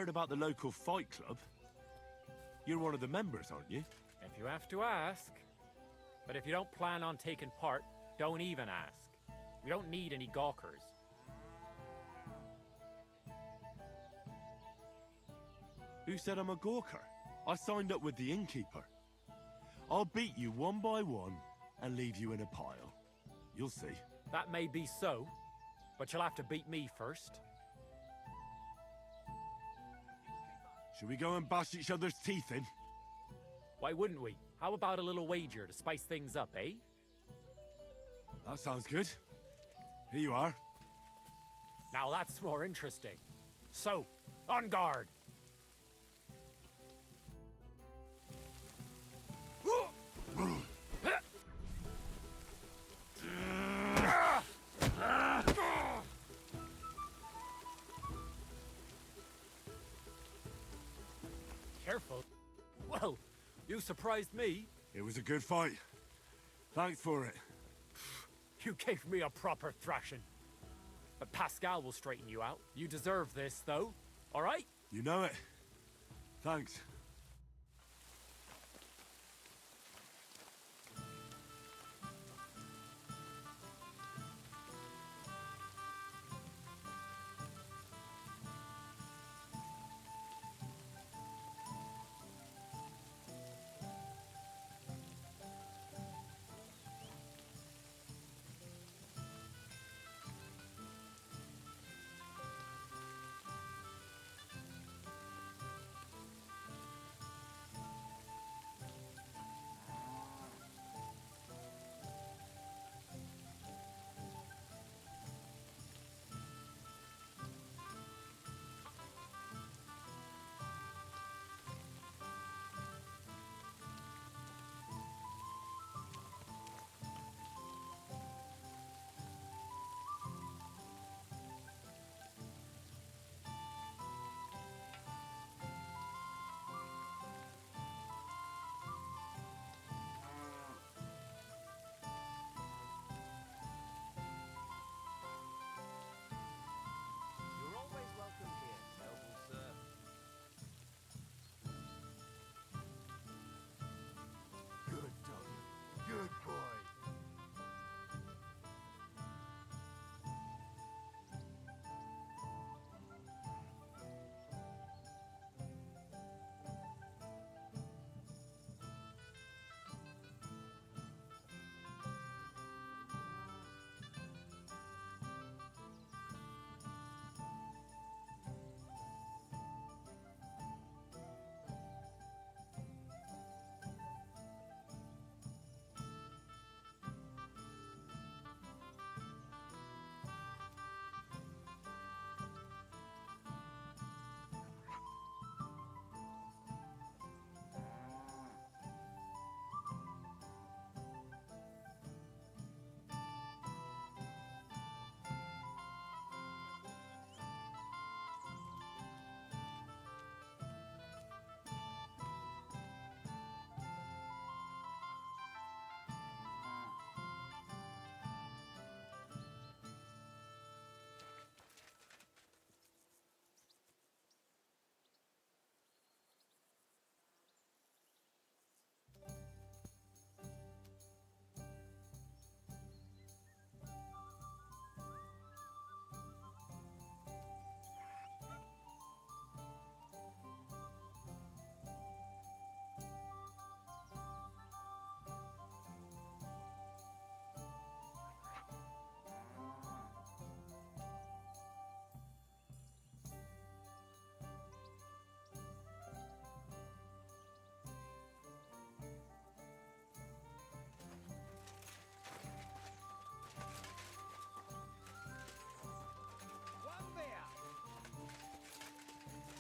heard about the local fight club. You're one of the members, aren't you? If you have to ask. But if you don't plan on taking part, don't even ask. We don't need any gawkers. Who said I'm a gawker? I signed up with the innkeeper. I'll beat you one by one and leave you in a pile. You'll see. That may be so, but you'll have to beat me first. Should we go and bash each other's teeth in? Why wouldn't we? How about a little wager to spice things up, eh? That sounds good. Here you are. Now that's more interesting. So, on guard! Careful. Well, you surprised me. It was a good fight. Thanks for it. You gave me a proper thrashing. But Pascal will straighten you out. You deserve this, though. All right? You know it. Thanks.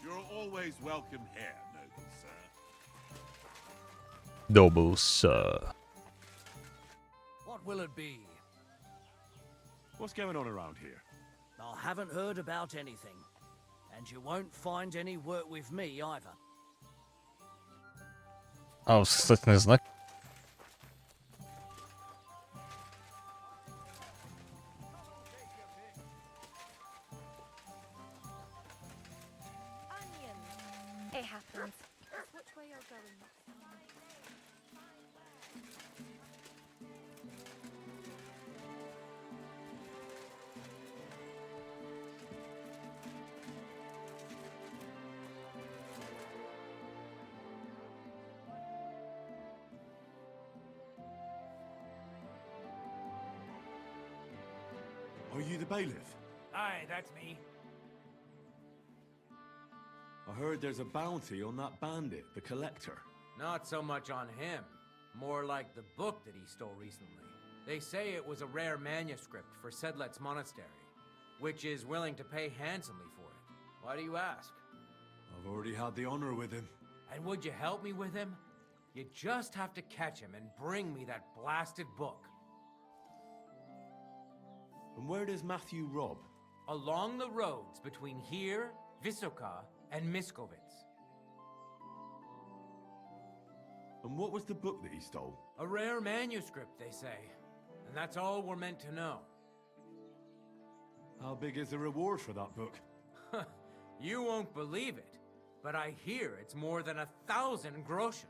You're always welcome here, noble sir. Noble sir. What will it be? What's going on around here? I haven't heard about anything. And you won't find any work with me either. А, кстати, не знак. Onions. day happens. Which way you're going? Are you the bailiff? Aye, that's me. I heard there's a bounty on that bandit, the collector. Not so much on him. More like the book that he stole recently. They say it was a rare manuscript for Sedlet's monastery, which is willing to pay handsomely for it. Why do you ask? I've already had the honor with him. And would you help me with him? You just have to catch him and bring me that blasted book. And where does Matthew rob? Along the roads between here, Vysoka, and Miskovitz. And what was the book that he stole? A rare manuscript, they say. And that's all we're meant to know. How big is the reward for that book? You won't believe it, but I hear it's more than 1,000 groschen.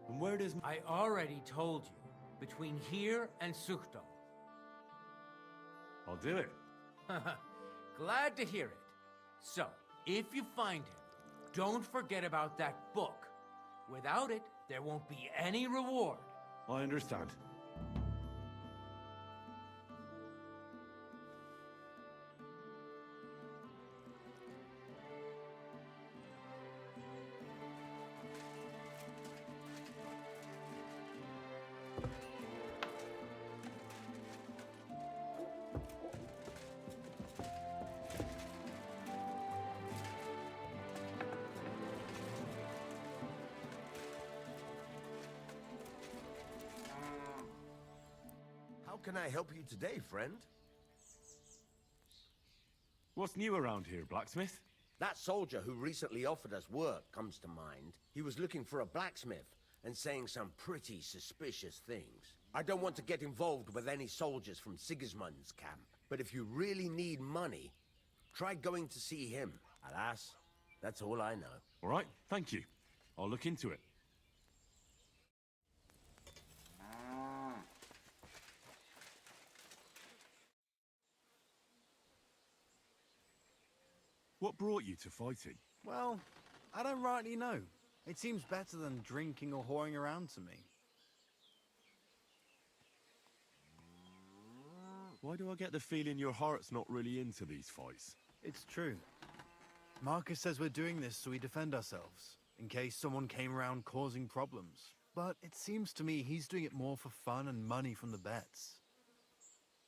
And where does... I already told you. Between here and Suchto. I'll do it. Glad to hear it. So, if you find him, don't forget about that book. Without it, there won't be any reward. I understand. How can I help you today, friend? What's new around here, blacksmith? That soldier who recently offered us work comes to mind. He was looking for a blacksmith and saying some pretty suspicious things. I don't want to get involved with any soldiers from Sigismund's camp, but if you really need money, try going to see him. Alas, that's all I know. All right, thank you. I'll look into it. What brought you to fighting? Well, I don't rightly know. It seems better than drinking or whoring around to me. Why do I get the feeling your heart's not really into these fights? It's true. Marcus says we're doing this so we defend ourselves, in case someone came around causing problems. But it seems to me he's doing it more for fun and money from the bets.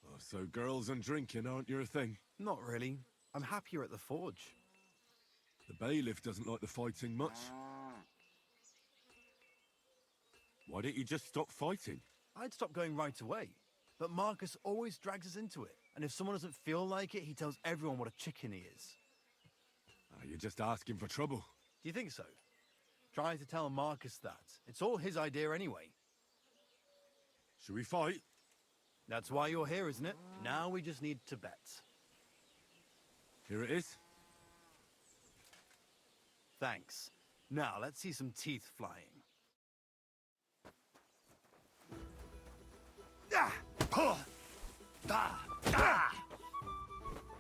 Oh, so girls and drinking aren't your thing? Not really. I'm happier at the forge. The bailiff doesn't like the fighting much. Why don't you just stop fighting? I'd stop going right away. But Marcus always drags us into it. And if someone doesn't feel like it, he tells everyone what a chicken he is. You're just asking for trouble. Do you think so? Try to tell Marcus that. It's all his idea anyway. Should we fight? That's why you're here, isn't it? Now we just need to bet. Here it is. Thanks. Now, let's see some teeth flying.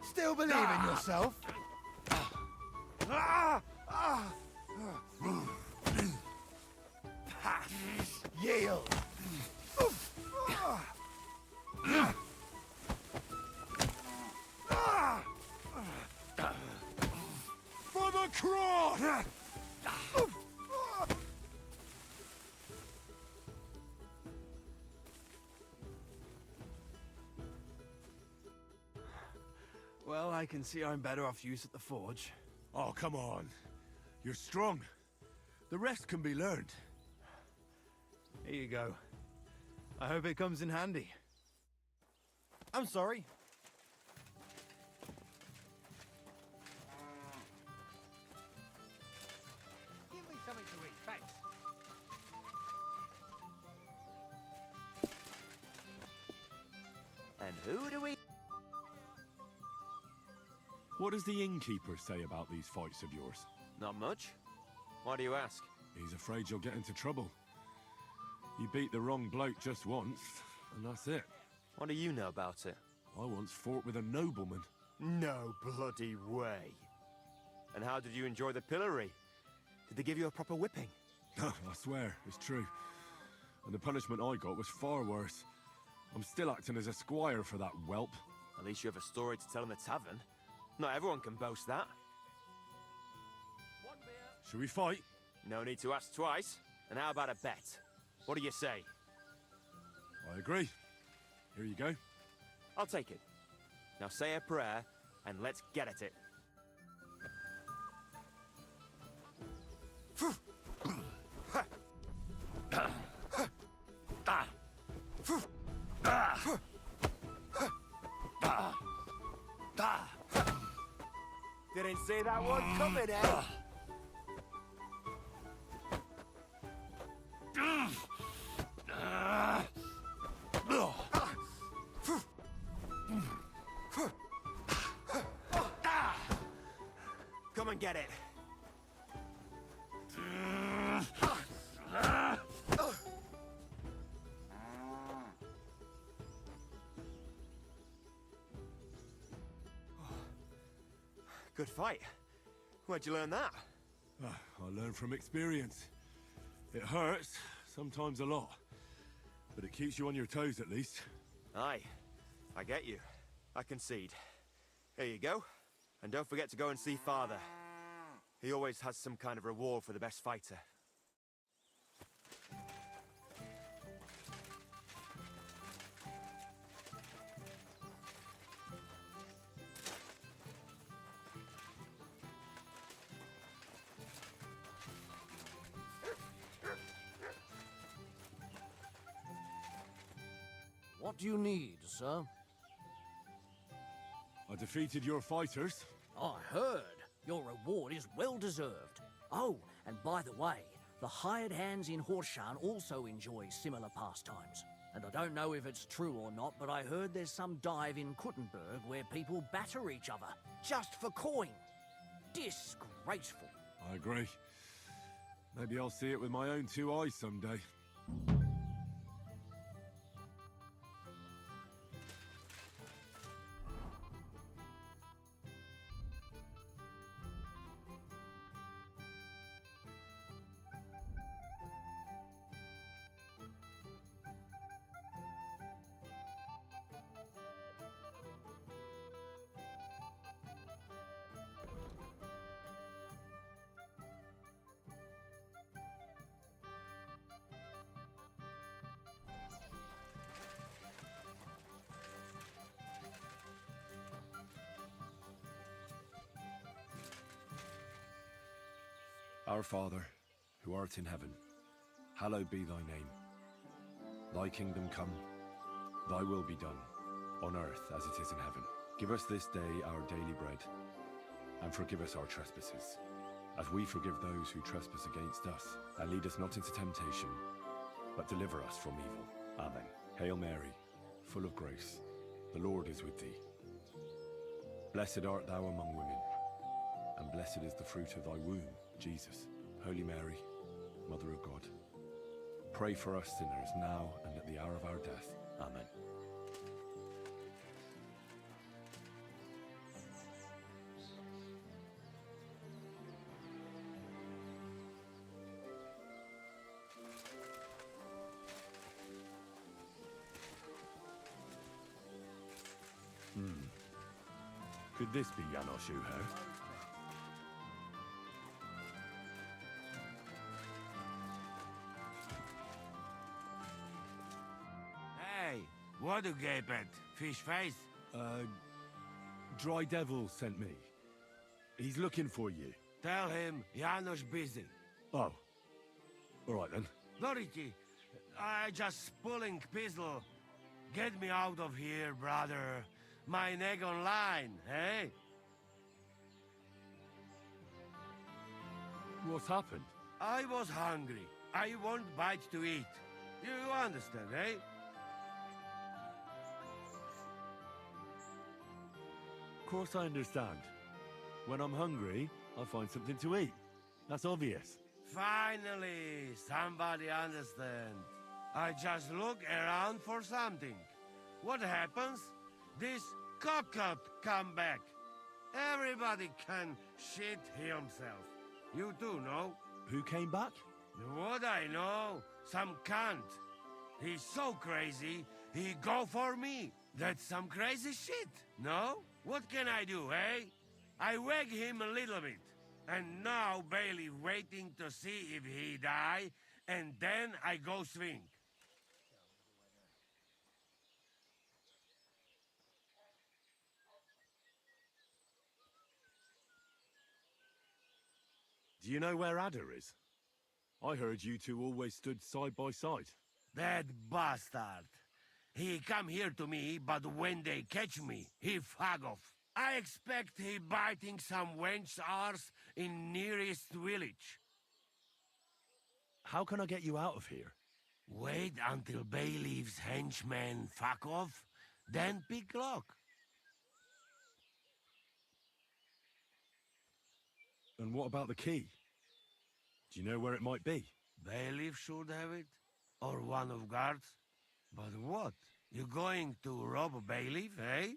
Still believe in yourself? Yield! For the cross! Well, I can see I'm better off use at the forge. Oh, come on. You're strong. The rest can be learned. Here you go. I hope it comes in handy. I'm sorry. Give me something to eat, thanks. And who do we... What does the innkeeper say about these fights of yours? Not much. Why do you ask? He's afraid you'll get into trouble. You beat the wrong bloke just once, and that's it. What do you know about it? I once fought with a nobleman. No bloody way. And how did you enjoy the pillory? Did they give you a proper whipping? I swear, it's true. And the punishment I got was far worse. I'm still acting as a squire for that whelp. At least you have a story to tell in the tavern. Not everyone can boast that. Shall we fight? No need to ask twice. And how about a bet? What do you say? I agree. Here you go. I'll take it. Now say a prayer, and let's get at it. Didn't see that one coming, eh? Come and get it. Good fight. Where'd you learn that? I learn from experience. It hurts, sometimes a lot. But it keeps you on your toes at least. Aye, I get you. I concede. Here you go. And don't forget to go and see Father. He always has some kind of reward for the best fighter. What do you need, sir? I defeated your fighters. I heard. Your reward is well deserved. Oh, and by the way, the hired hands in Horshan also enjoy similar pastimes. And I don't know if it's true or not, but I heard there's some dive in Kuttenberg where people batter each other, just for coin. Disgraceful. I agree. Maybe I'll see it with my own two eyes someday. Our Father, who art in heaven, hallowed be thy name. Thy kingdom come, thy will be done, on earth as it is in heaven. Give us this day our daily bread, and forgive us our trespasses, as we forgive those who trespass against us. And lead us not into temptation, but deliver us from evil. Amen. Hail Mary, full of grace, the Lord is with thee. Blessed art thou among women, and blessed is the fruit of thy womb, Jesus. Holy Mary, Mother of God, pray for us sinners now and at the hour of our death. Amen. Could this be Janos Uher? Hey, what do gape at? Fish face? Dry Devil sent me. He's looking for you. Tell him Janos busy. Oh. All right then. Dority, I just pulling pistol. Get me out of here, brother. My neck on line, eh? What's happened? I was hungry. I want bite to eat. You understand, eh? Of course I understand. When I'm hungry, I find something to eat. That's obvious. Finally, somebody understands. I just look around for something. What happens? This cock-up come back. Everybody can shit himself. You too, no? Who came back? What I know, some cunt. He's so crazy, he go for me. That's some crazy shit, no? What can I do, eh? I wag him a little bit. And now Bailey waiting to see if he die, and then I go swing. Do you know where Ada is? I heard you two always stood side by side. That bastard. He come here to me, but when they catch me, he fuck off. I expect he biting some wench's arse in nearest village. How can I get you out of here? Wait until Bailiff's henchmen fuck off, then pick lock. And what about the key? Do you know where it might be? Bailiff should have it, or one of guards. But what? You going to rob a bailiff, eh?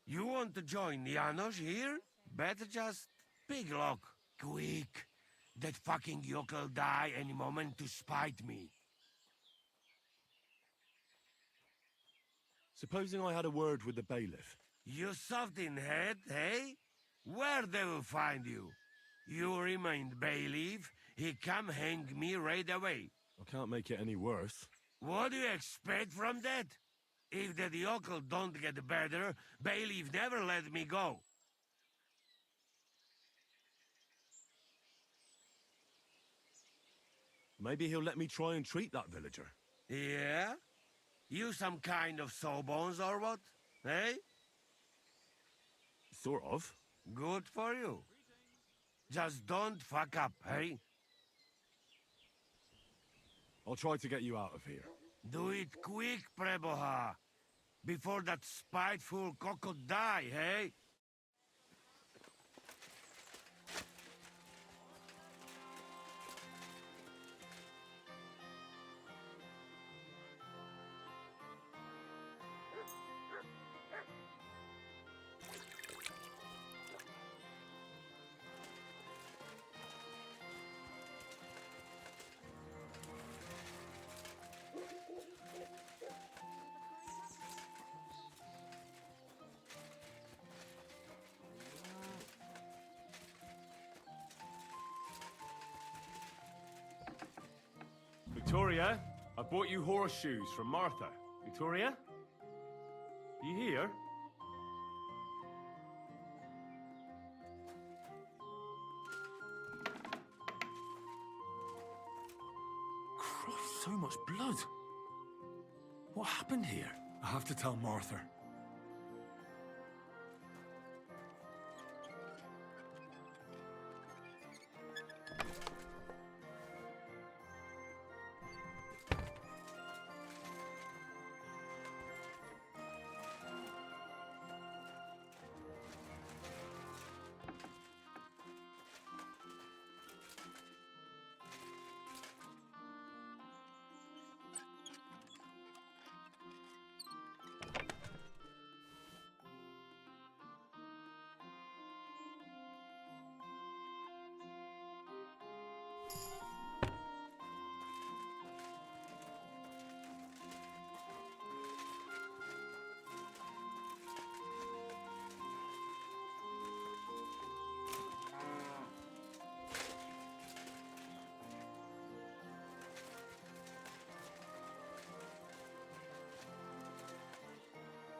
You want to join Janos here? Better just pick lock, quick. That fucking yokel die any moment to spite me. Supposing I had a word with the bailiff. You soft in head, eh? Where they will find you? You remain bailiff, he come hang me right away. I can't make it any worse. What do you expect from that? If that yokel don't get better, bailiff never let me go. Maybe he'll let me try and treat that villager. Yeah? You some kind of sawbones or what? Eh? Sort of. Good for you. Just don't fuck up, eh? I'll try to get you out of here. Do it quick, Preboha. Before that spiteful cock'll die, eh? Victoria, I bought you horseshoes from Martha. Victoria? Are you here? Christ, so much blood. What happened here? I have to tell Martha.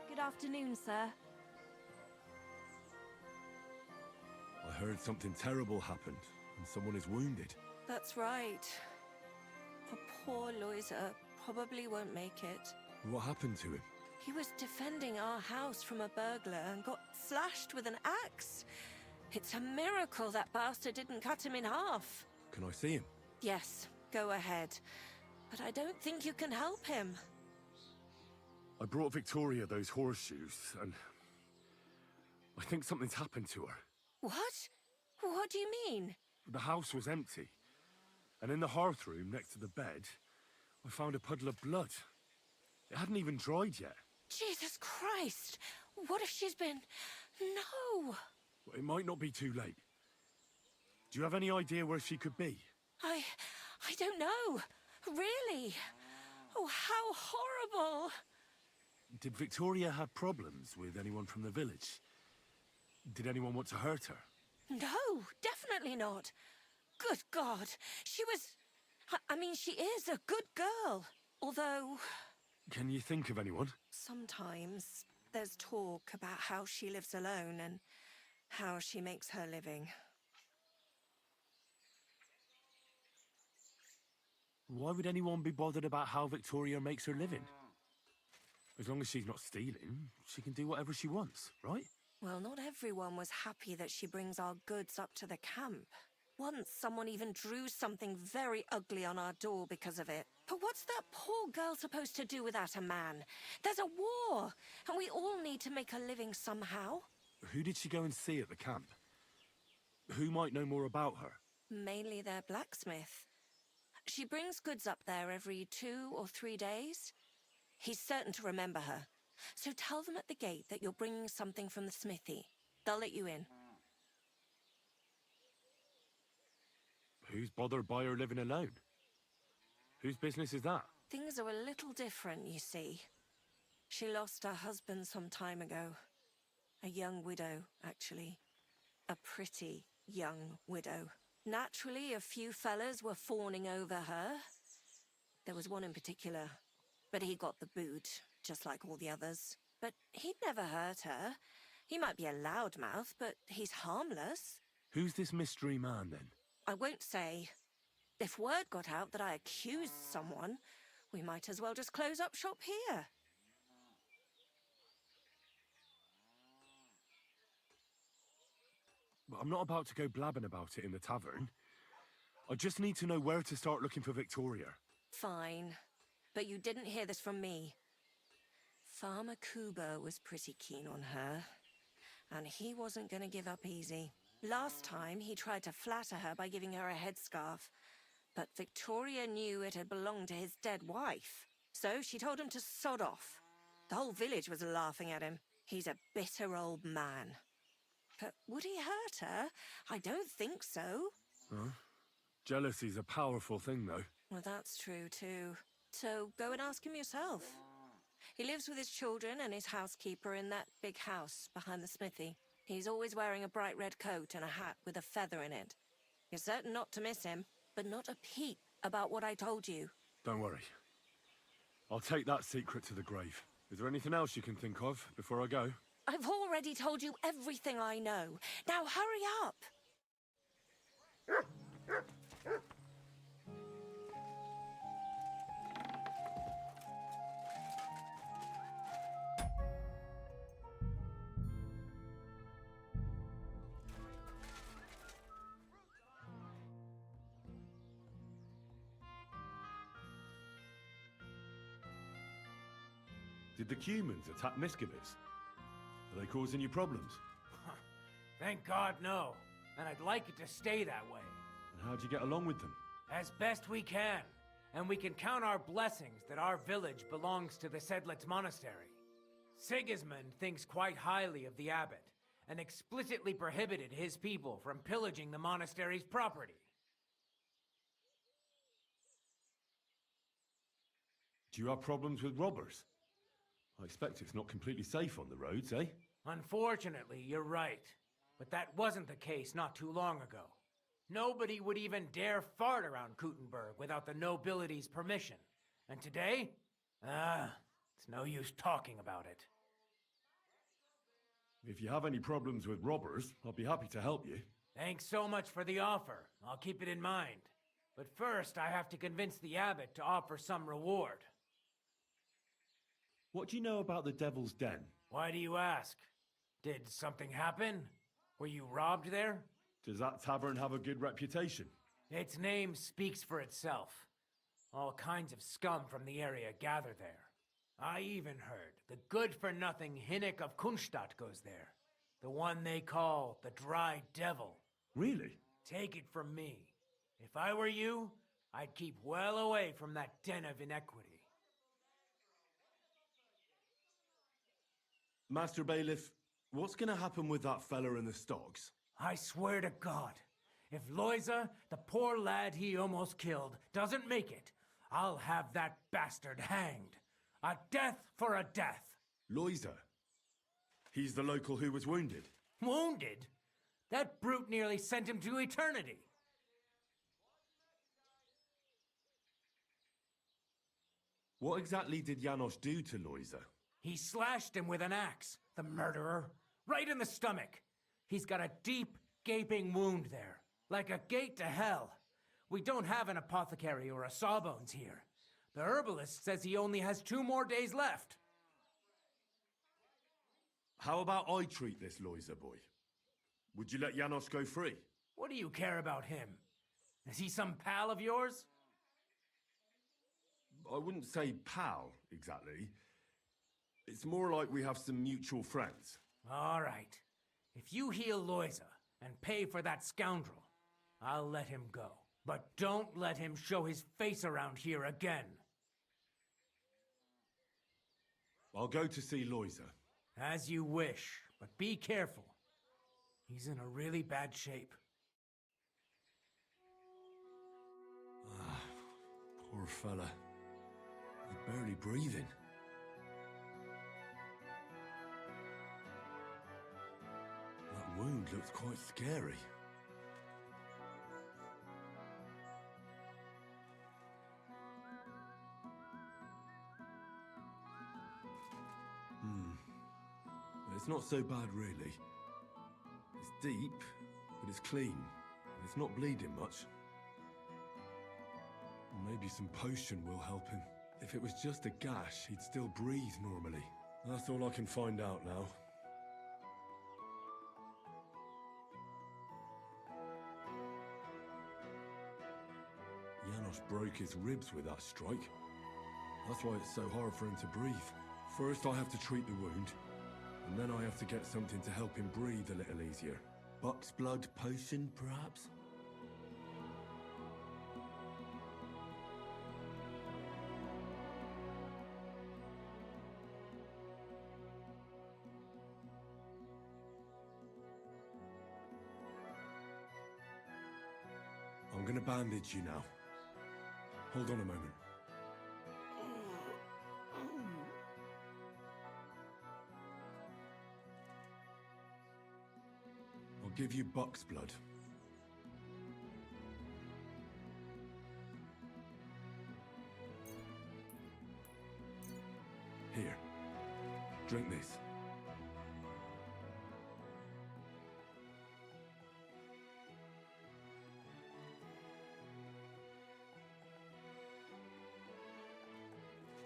Good afternoon, sir. I heard something terrible happened, and someone is wounded. That's right. Our poor Loiser probably won't make it. What happened to him? He was defending our house from a burglar and got slashed with an axe. It's a miracle that bastard didn't cut him in half. Can I see him? Yes, go ahead. But I don't think you can help him. I brought Victoria those horseshoes, and I think something's happened to her. What? What do you mean? The house was empty. And in the hearth room next to the bed, I found a puddle of blood. It hadn't even dried yet. Jesus Christ! What if she's been... No! It might not be too late. Do you have any idea where she could be? I don't know. Really. Oh, how horrible! Did Victoria have problems with anyone from the village? Did anyone want to hurt her? No, definitely not. Good God. She was... I mean, she is a good girl. Although... Can you think of anyone? Sometimes there's talk about how she lives alone and how she makes her living. Why would anyone be bothered about how Victoria makes her living? As long as she's not stealing, she can do whatever she wants, right? Well, not everyone was happy that she brings our goods up to the camp. Once, someone even drew something very ugly on our door because of it. But what's that poor girl supposed to do without a man? There's a war, and we all need to make a living somehow. Who did she go and see at the camp? Who might know more about her? Mainly their blacksmith. She brings goods up there every 2 or 3 days. He's certain to remember her. So tell them at the gate that you're bringing something from the smithy. They'll let you in. Who's bothered by her living alone? Whose business is that? Things are a little different, you see. She lost her husband some time ago. A young widow, actually. A pretty young widow. Naturally, a few fellas were fawning over her. There was one in particular. But he got the boot, just like all the others. But he'd never hurt her. He might be a loudmouth, but he's harmless. Who's this mystery man, then? I won't say. If word got out that I accused someone, we might as well just close up shop here. Well, I'm not about to go blabbing about it in the tavern. I just need to know where to start looking for Victoria. Fine. But you didn't hear this from me. Farmer Kuba was pretty keen on her. And he wasn't going to give up easy. Last time, he tried to flatter her by giving her a headscarf. But Victoria knew it had belonged to his dead wife. So she told him to sod off. The whole village was laughing at him. He's a bitter old man. But would he hurt her? I don't think so. Huh? Jealousy's a powerful thing, though. Well, that's true, too. So go and ask him yourself. He lives with his children and his housekeeper in that big house behind the smithy. He's always wearing a bright red coat and a hat with a feather in it. You're certain not to miss him, but not a peep about what I told you. Don't worry. I'll take that secret to the grave. Is there anything else you can think of before I go? I've already told you everything I know. Now hurry up! Did the humans attack Miscavis? Are they causing you problems? Thank God, no. And I'd like it to stay that way. And how'd you get along with them? As best we can. And we can count our blessings that our village belongs to the Sedlitz Monastery. Sigismund thinks quite highly of the abbot, and explicitly prohibited his people from pillaging the monastery's property. Do you have problems with robbers? I expect it's not completely safe on the roads, eh? Unfortunately, you're right. But that wasn't the case not too long ago. Nobody would even dare fart around Kuttenberg without the nobility's permission. And today? It's no use talking about it. If you have any problems with robbers, I'll be happy to help you. Thanks so much for the offer. I'll keep it in mind. But first, I have to convince the abbot to offer some reward. What do you know about the Devil's Den? Why do you ask? Did something happen? Were you robbed there? Does that tavern have a good reputation? Its name speaks for itself. All kinds of scum from the area gather there. I even heard the good-for-nothing Hinnick of Kunstadt goes there. The one they call the Dry Devil. Really? Take it from me. If I were you, I'd keep well away from that den of inequity. Master Bailiff, what's gonna happen with that fella in the stocks? I swear to God, if Loiza, the poor lad he almost killed, doesn't make it, I'll have that bastard hanged. A death for a death. Loiza? He's the local who was wounded. Wounded? That brute nearly sent him to eternity. What exactly did Janos do to Loiza? He slashed him with an axe, the murderer, right in the stomach. He's got a deep, gaping wound there, like a gate to hell. We don't have an apothecary or a sawbones here. The herbalist says he only has 2 more days left. How about I treat this Loiza boy? Would you let Janos go free? What do you care about him? Is he some pal of yours? I wouldn't say pal, exactly. It's more like we have some mutual friends. All right. If you heal Loiza and pay for that scoundrel, I'll let him go. But don't let him show his face around here again. I'll go to see Loiza. As you wish, but be careful. He's in a really bad shape. Poor fella. He's barely breathing. That wound looks quite scary. It's not so bad, really. It's deep, but it's clean, and it's not bleeding much. Maybe some potion will help him. If it was just a gash, he'd still breathe normally. That's all I can find out now. Janos broke his ribs with that strike. That's why it's so hard for him to breathe. First, I have to treat the wound, and then I have to get something to help him breathe a little easier. Buck's blood potion, perhaps? I'm gonna bandage you now. Hold on a moment. I'll give you Buck's blood. Here. Drink this.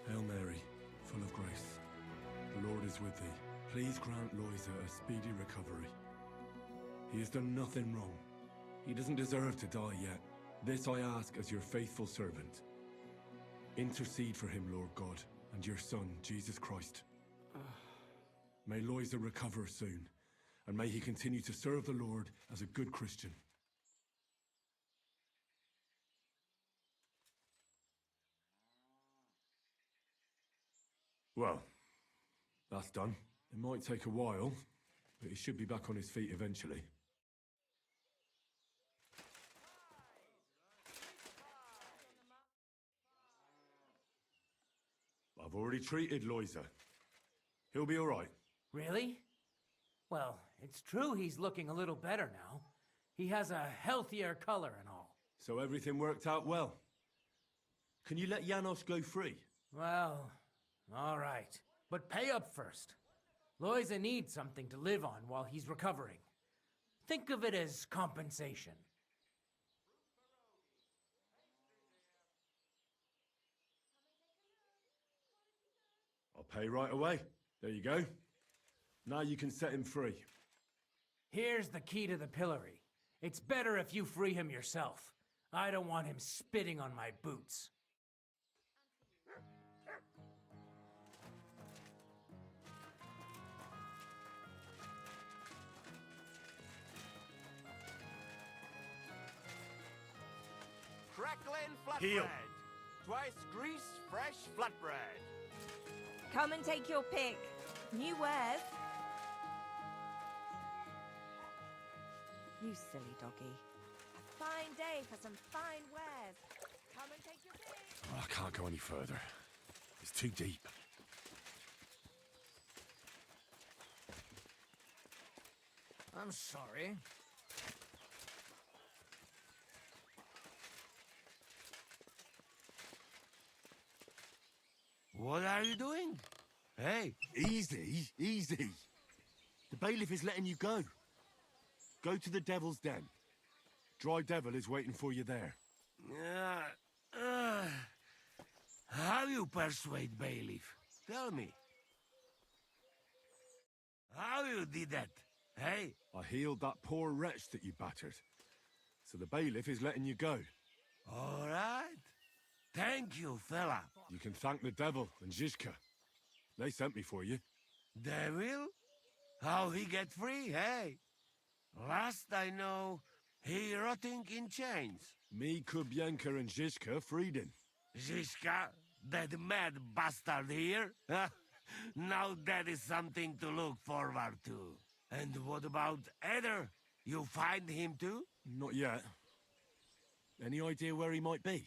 Hail Mary, full of grace. The Lord is with thee. Please grant Loiza a speedy recovery. He has done nothing wrong. He doesn't deserve to die yet. This I ask as your faithful servant. Intercede for him, Lord God, and your Son, Jesus Christ. May Loiza recover soon, and may he continue to serve the Lord as a good Christian. Well, that's done. It might take a while, but he should be back on his feet eventually. I've already treated Loiza. He'll be all right. Really? Well, it's true he's looking a little better now. He has a healthier color and all. So everything worked out well. Can you let Janos go free? Well, all right. But pay up first. Loiza needs something to live on while he's recovering. Think of it as compensation. I'll pay right away. There you go. Now you can set him free. Here's the key to the pillory. It's better if you free him yourself. I don't want him spitting on my boots. crackling flatbread. Heel. Twice grease, fresh flatbread. Come and take your pick. New wares. You silly doggy. A fine day for some fine wares. Come and take your pick. Oh, I can't go any further. It's too deep. I'm sorry. What are you doing? Hey. Easy, easy. The bailiff is letting you go. Go to the Devil's Den. Dry Devil is waiting for you there. How you persuade bailiff? Tell me. How you did that? Hey? I healed that poor wretch that you battered. So the bailiff is letting you go. All right. Thank you, fella. You can thank the devil and Zizka. They sent me for you. Devil? How he get free, hey? Last I know, he rotting in chains. Me, Kubienka, and Zizka freed him. Zizka, that mad bastard here? Now that is something to look forward to. And what about Eder? You find him too? Not yet. Any idea where he might be?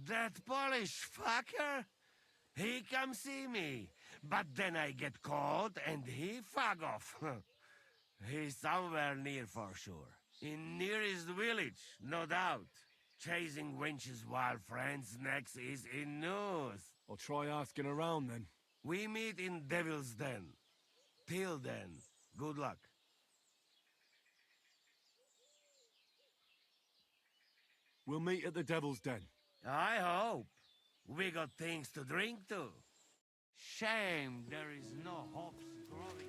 That Polish fucker? He come see me, but then I get caught and he fuck off. He's somewhere near for sure. In nearest village, no doubt. Chasing wenches while friends next is in news. I'll try asking around then. We meet in Devil's Den. Till then, good luck. We'll meet at the Devil's Den. I hope. We got things to drink to. Shame there is no hops growing.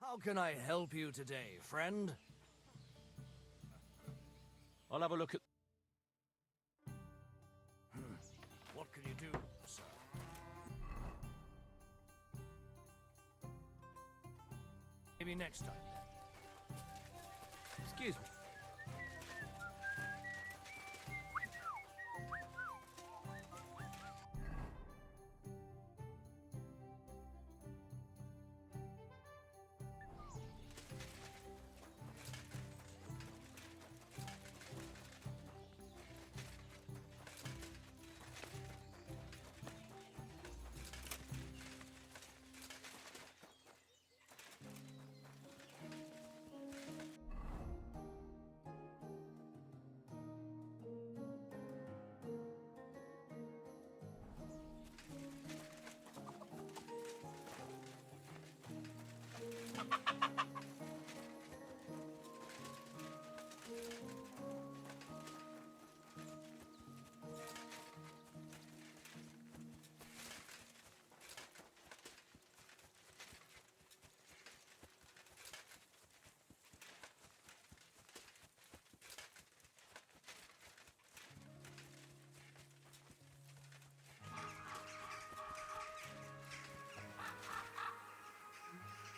How can I help you today, friend? I'll have a look at... What can you do, sir? Maybe next time, then. Excuse me.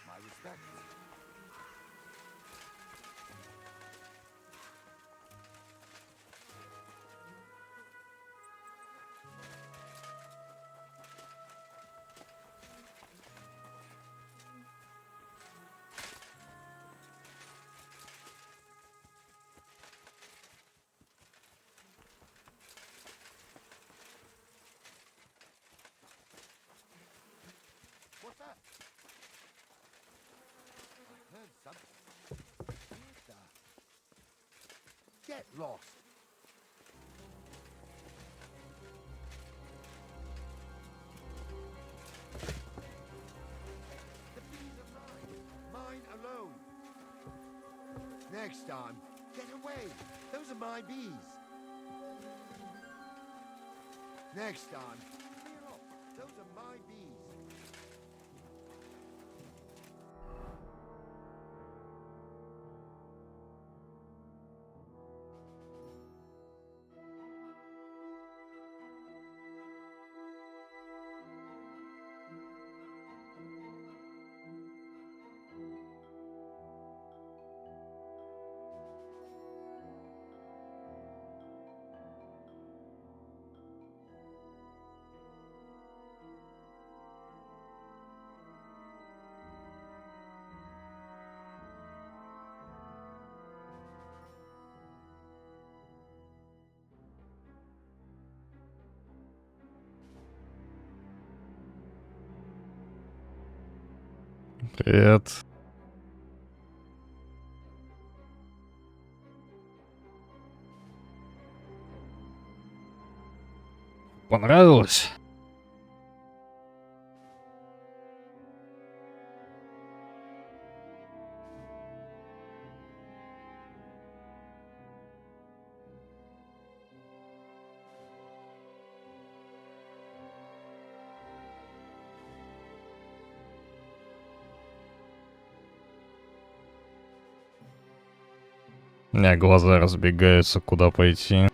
My respect. What's that? I heard something. Get lost. The bees are mine. Mine alone. Next time, get away. Those are my bees. Next time, clear off. Those are my bees. Привет. Понравилось? У меня глаза разбегаются, куда пойти.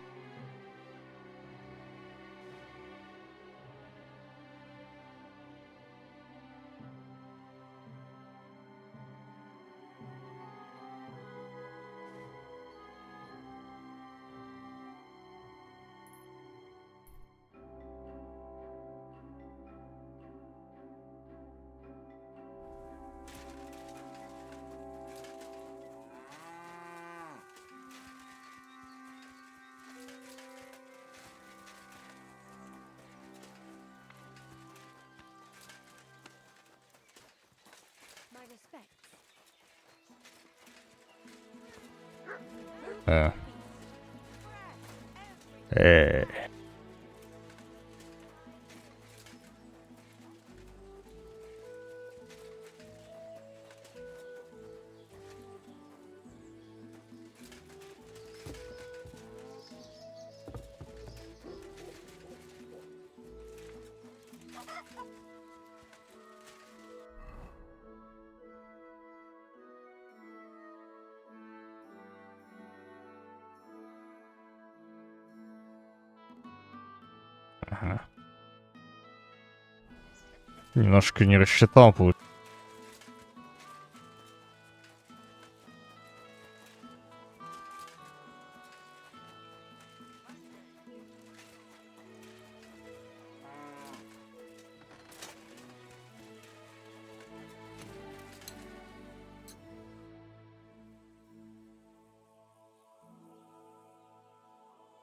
My respects. Э. Ага. Немножко не рассчитал, получается.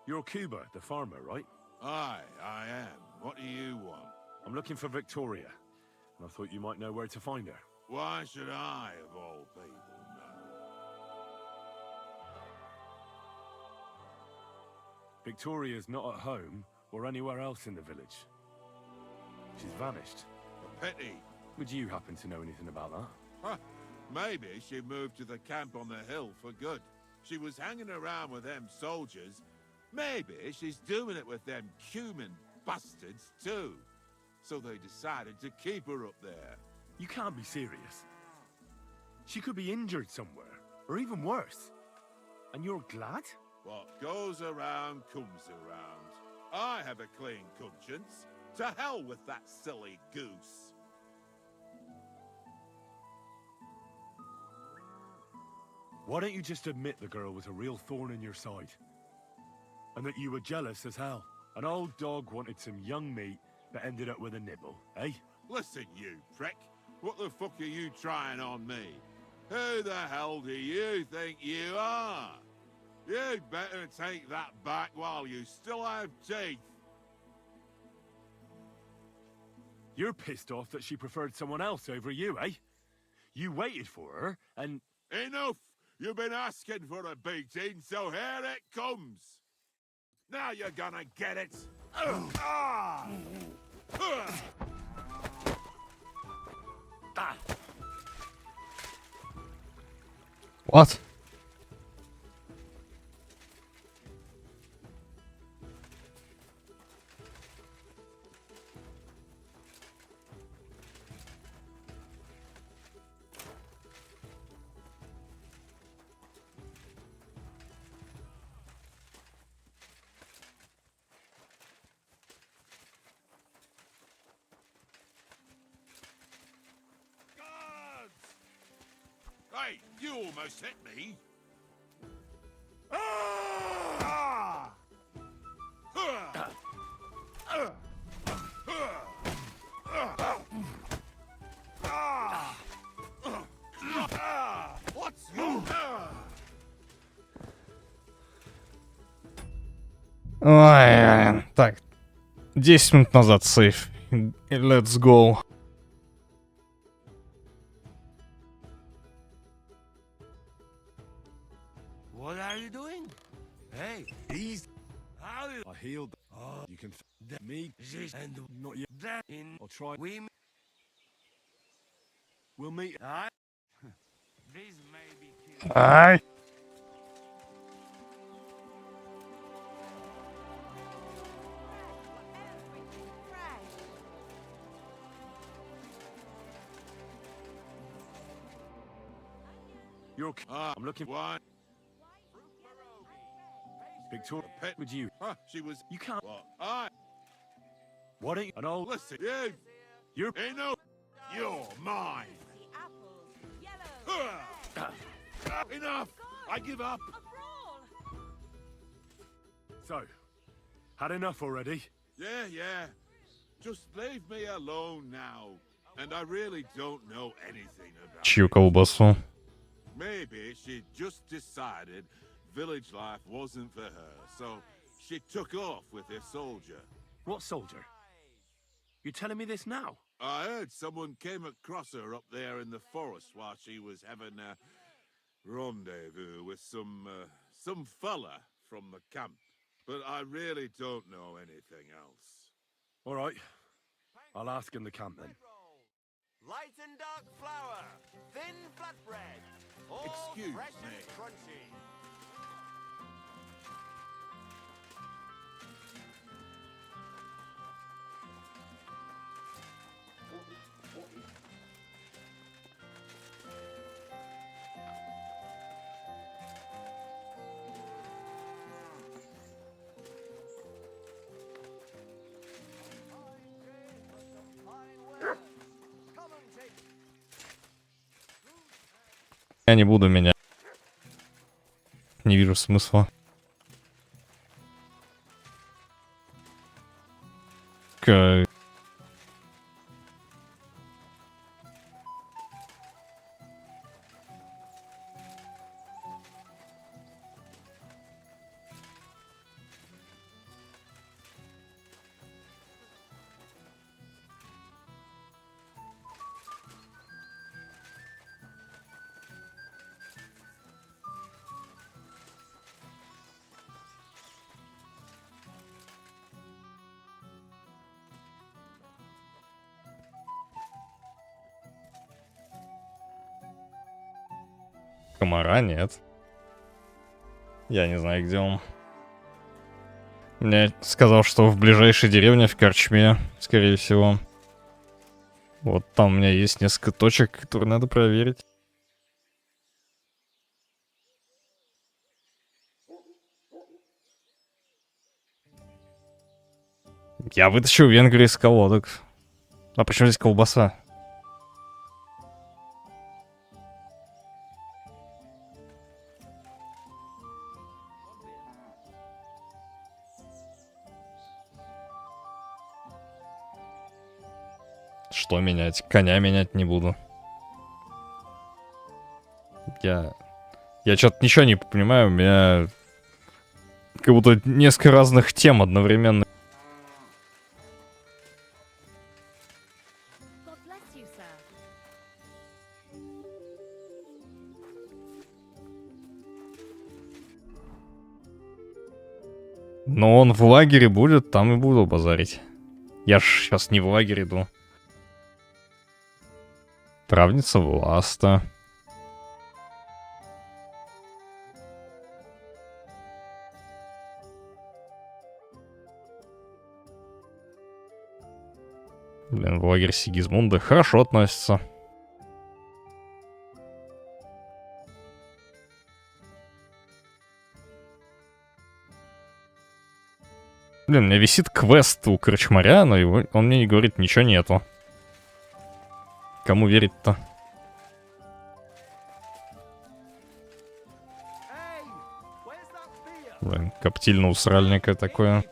You're Cuba, the farmer, right? Aye, I am. What do you want? I'm looking for Victoria, and I thought you might know where to find her. Why should I, of all people, know? Victoria's not at home or anywhere else in the village. She's vanished. A pity. Would you happen to know anything about that? Huh. Maybe she moved to the camp on the hill for good. She was hanging around with them soldiers. Maybe she's doing it with them human bastards too. So they decided to keep her up there. You can't be serious. She could be injured somewhere, or even worse. And you're glad? What goes around comes around. I have a clean conscience. To hell with that silly goose. Why don't you just admit the girl was a real thorn in your side? And that you were jealous as hell. An old dog wanted some young meat, but ended up with a nibble, eh? Listen, you prick. What the fuck are you trying on me? Who the hell do you think you are? You'd better take that back while you still have teeth. You're pissed off that she preferred someone else over you, eh? You waited for her, and... Enough! You've been asking for a beating, so here it comes! Now you're gonna get it! What? Hey, you almost hit me! What's wrong? Ой, так. 10 минут назад сейф. Let's go. You can me this and not you. That in. I'll try. We'll meet. These may be killed. Ай! You're. I'm looking. Why? Victoria, Pet with you. She was. You can't. What? I. What are you? An old. Listen, you. You're. Ain't no. You're mine. Enough. I give up. So, had enough already? Yeah. Just leave me alone now. And I really don't know anything about Чью it. колбасу? Maybe she just decided village life wasn't for her, so she took off with her soldier. What soldier? You telling me this now? I heard someone came across her up there in the forest while she was having a rendezvous with some fella from the camp. But I really don't know anything else. All right. I'll ask in the camp then. Light and dark flour, thin flatbread, all Excuse fresh me. and crunchy. Я не буду менять. Не вижу смысла. Комара нет. Я не знаю, где он. Мне сказал, что в ближайшей деревне, в Корчме, скорее всего. Вот там у меня есть несколько точек, которые надо проверить. Я вытащил Венгрию из колодок. А почему здесь колбаса? Что менять? Коня менять не буду. Я что-то ничего не понимаю. У меня как будто несколько разных тем одновременно. God bless you, sir. Но он в лагере будет, там и буду базарить. Я ж сейчас не в лагерь иду. Травница Власта. Блин, в лагерь Сигизмунда хорошо относится. Блин, у меня висит квест у Крачмаря, но он мне не говорит, ничего нету. Кому верить-то? Блин, коптильно-усральника такое.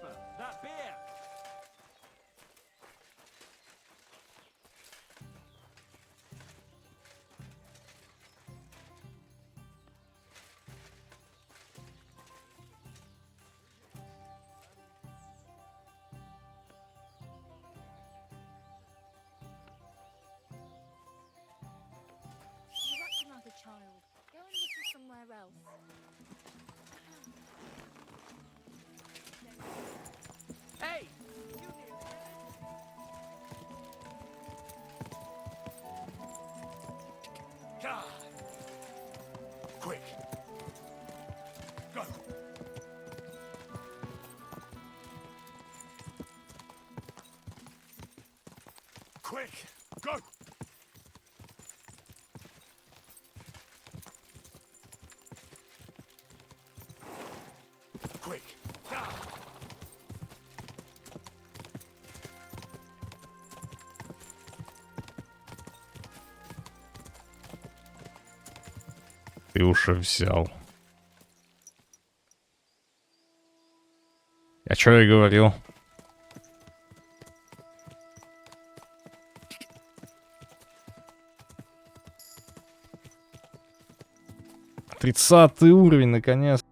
You're acting like a child. Go and whistle somewhere else. Quick, go! Quick! Ты уже взял. А что я говорил? Тридцатый уровень, наконец.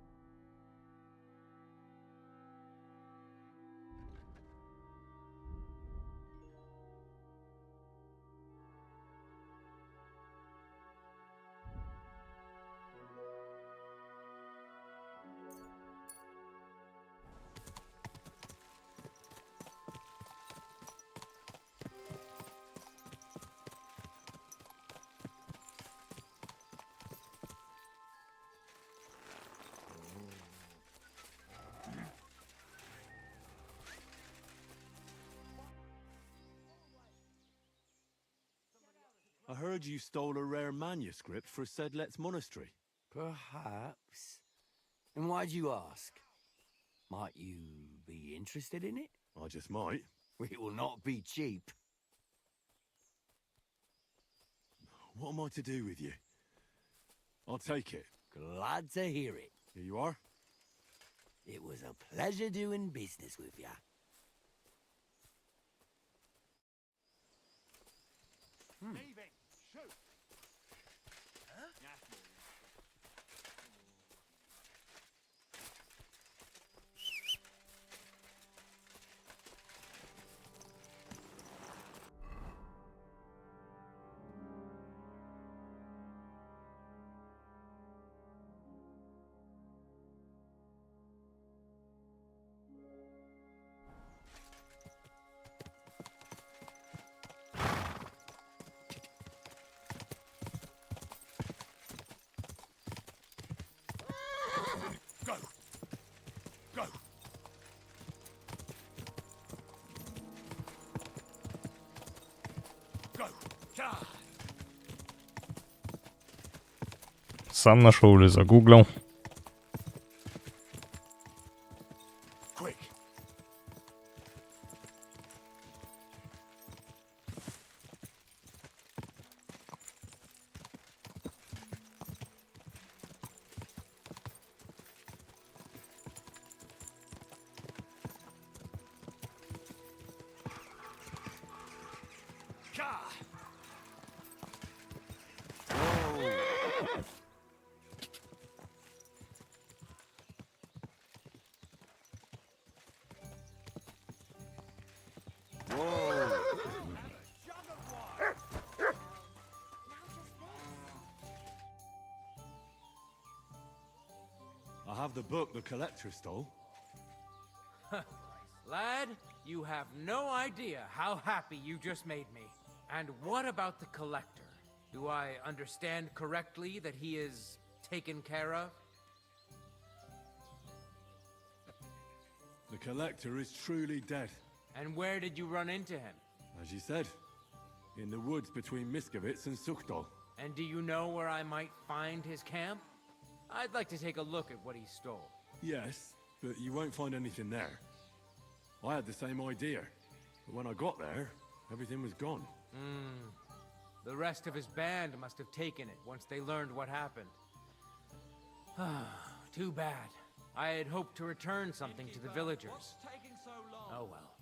I heard you stole a rare manuscript for Sedlet's monastery. Perhaps. And why'd you ask? Might you be interested in it? I just might. It will not be cheap. What am I to do with you? I'll take it. Glad to hear it. Here you are. It was a pleasure doing business with ya. Leaving! Shoot! Go! Go! Go! Yeah! Сам нашел или загуглил? Quick! Yeah! I have the book the collector stole. Lad, you have no idea how happy you just made me. And what about the collector? Do I understand correctly that he is taken care of? The collector is truly dead. And where did you run into him? As you said, in the woods between Miskovitz and Sukhdol. And do you know where I might find his camp? I'd like to take a look at what he stole. Yes, but you won't find anything there. I had the same idea, but when I got there, everything was gone. The rest of his band must have taken it once they learned what happened. Too bad. I had hoped to return something to the villagers. Oh well.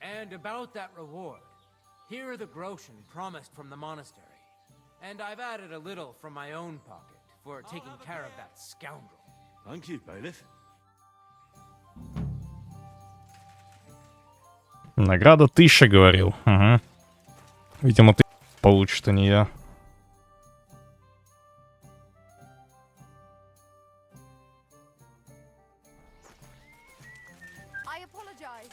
And about that reward, here are the groschen promised from the monastery. And I've added a little from my own pocket for taking care of that scoundrel. Thank you, bailiff. Награда 1000, говорил. Угу. Видимо, ты получишь, а не я. I apologize.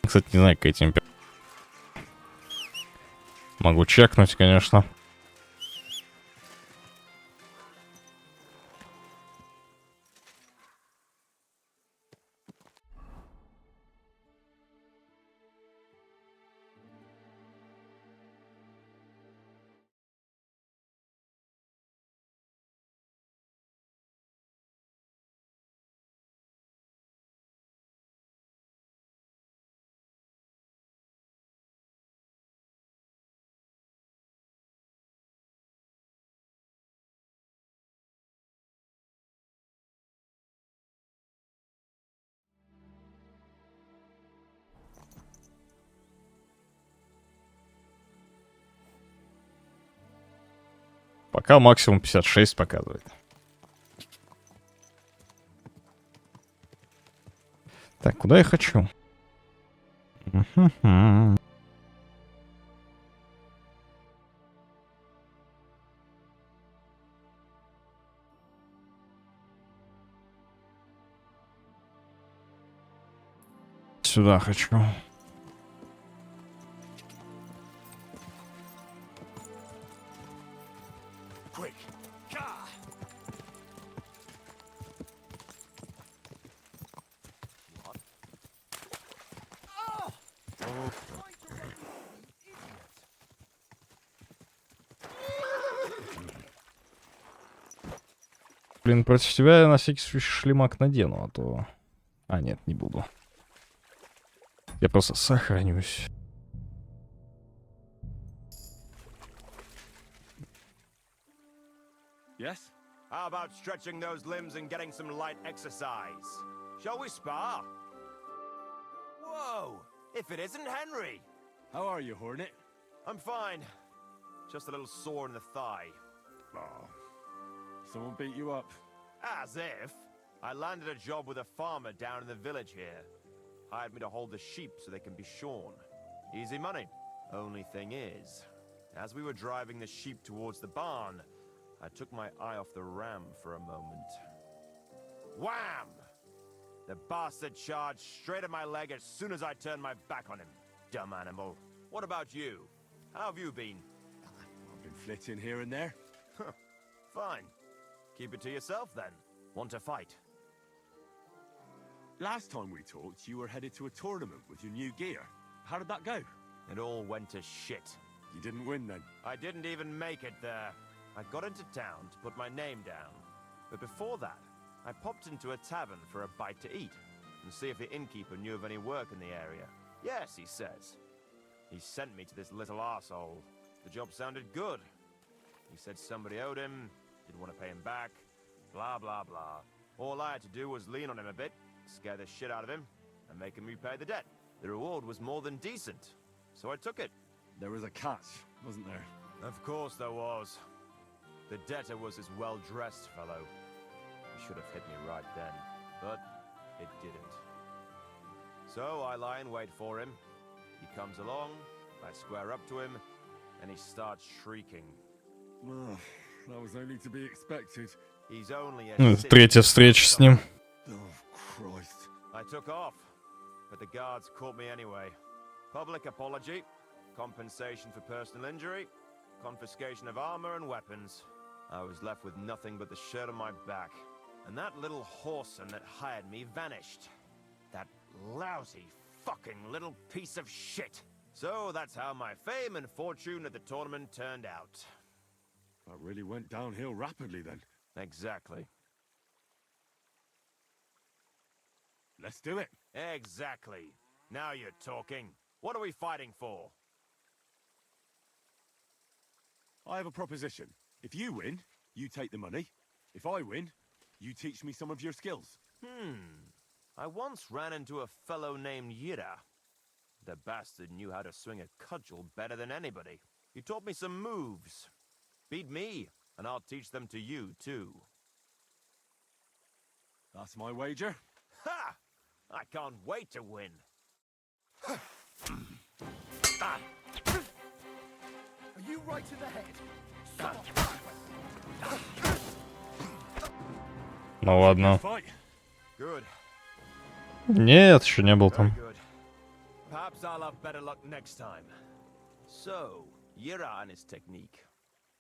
Кстати, не знаю, какая температура. Могу чекнуть, конечно. Пока максимум 56 показывает. Так, куда я хочу? Сюда хочу. Блин, против тебя я на всякий случай шлемак надену, а то... А, нет, не буду. Я просто сохранюсь. Yes? How about stretching those limbs and getting some light exercise? Shall we spar? Whoa! If it isn't Henry! How are you, Hornet? I'm fine. Just a little sore in the thigh. Oh. Someone beat you up? As if. I landed a job with a farmer down in the village here. Hired me to hold the sheep so they can be shorn. Easy money. Only thing is, as we were driving the sheep towards the barn, I took my eye off the ram for a moment. Wham! The bastard charged straight at my leg as soon as I turned my back on him. Dumb animal. What about you? How have you been? I've been flitting here and there. Fine. Keep it to yourself then. Want to fight? Last time we talked, you were headed to a tournament with your new gear. How did that go? It all went to shit. You didn't win then? I didn't even make it there. I got into town to put my name down. But before that, I popped into a tavern for a bite to eat and see if the innkeeper knew of any work in the area. Yes, he says. He sent me to this little arsehole. The job sounded good. He said somebody owed him, didn't want to pay him back, blah, blah, blah. All I had to do was lean on him a bit, scare the shit out of him, and make him repay the debt. The reward was more than decent, so I took it. There was a catch, wasn't there? Of course there was. The debtor was this well-dressed fellow. He should have hit me right then, but it didn't. So I lie in wait for him. He comes along, I square up to him, and he starts shrieking. Oh, that was only to be expected. He's only a Третья встреча с ним. Oh, Christ. I took off, but the guards caught me anyway. Public apology, compensation for personal injury, confiscation of armor and weapons. I was left with nothing but the shirt on my back. And that little whoreson that hired me vanished. That lousy fucking little piece of shit. So that's how my fame and fortune at the tournament turned out. That really went downhill rapidly then. Exactly. Let's do it. Exactly. Now you're talking. What are we fighting for? I have a proposition. If you win, you take the money. If I win, you teach me some of your skills. I once ran into a fellow named Yira. The bastard knew how to swing a cudgel better than anybody. He taught me some moves. Beat me, and I'll teach them to you, too. That's my wager. Ha! I can't wait to win. Are you right in the head? Ну ладно. Fight. Good. Нет, еще не был Very там. good. Perhaps I'll have better luck next time. So, Yira and his technique.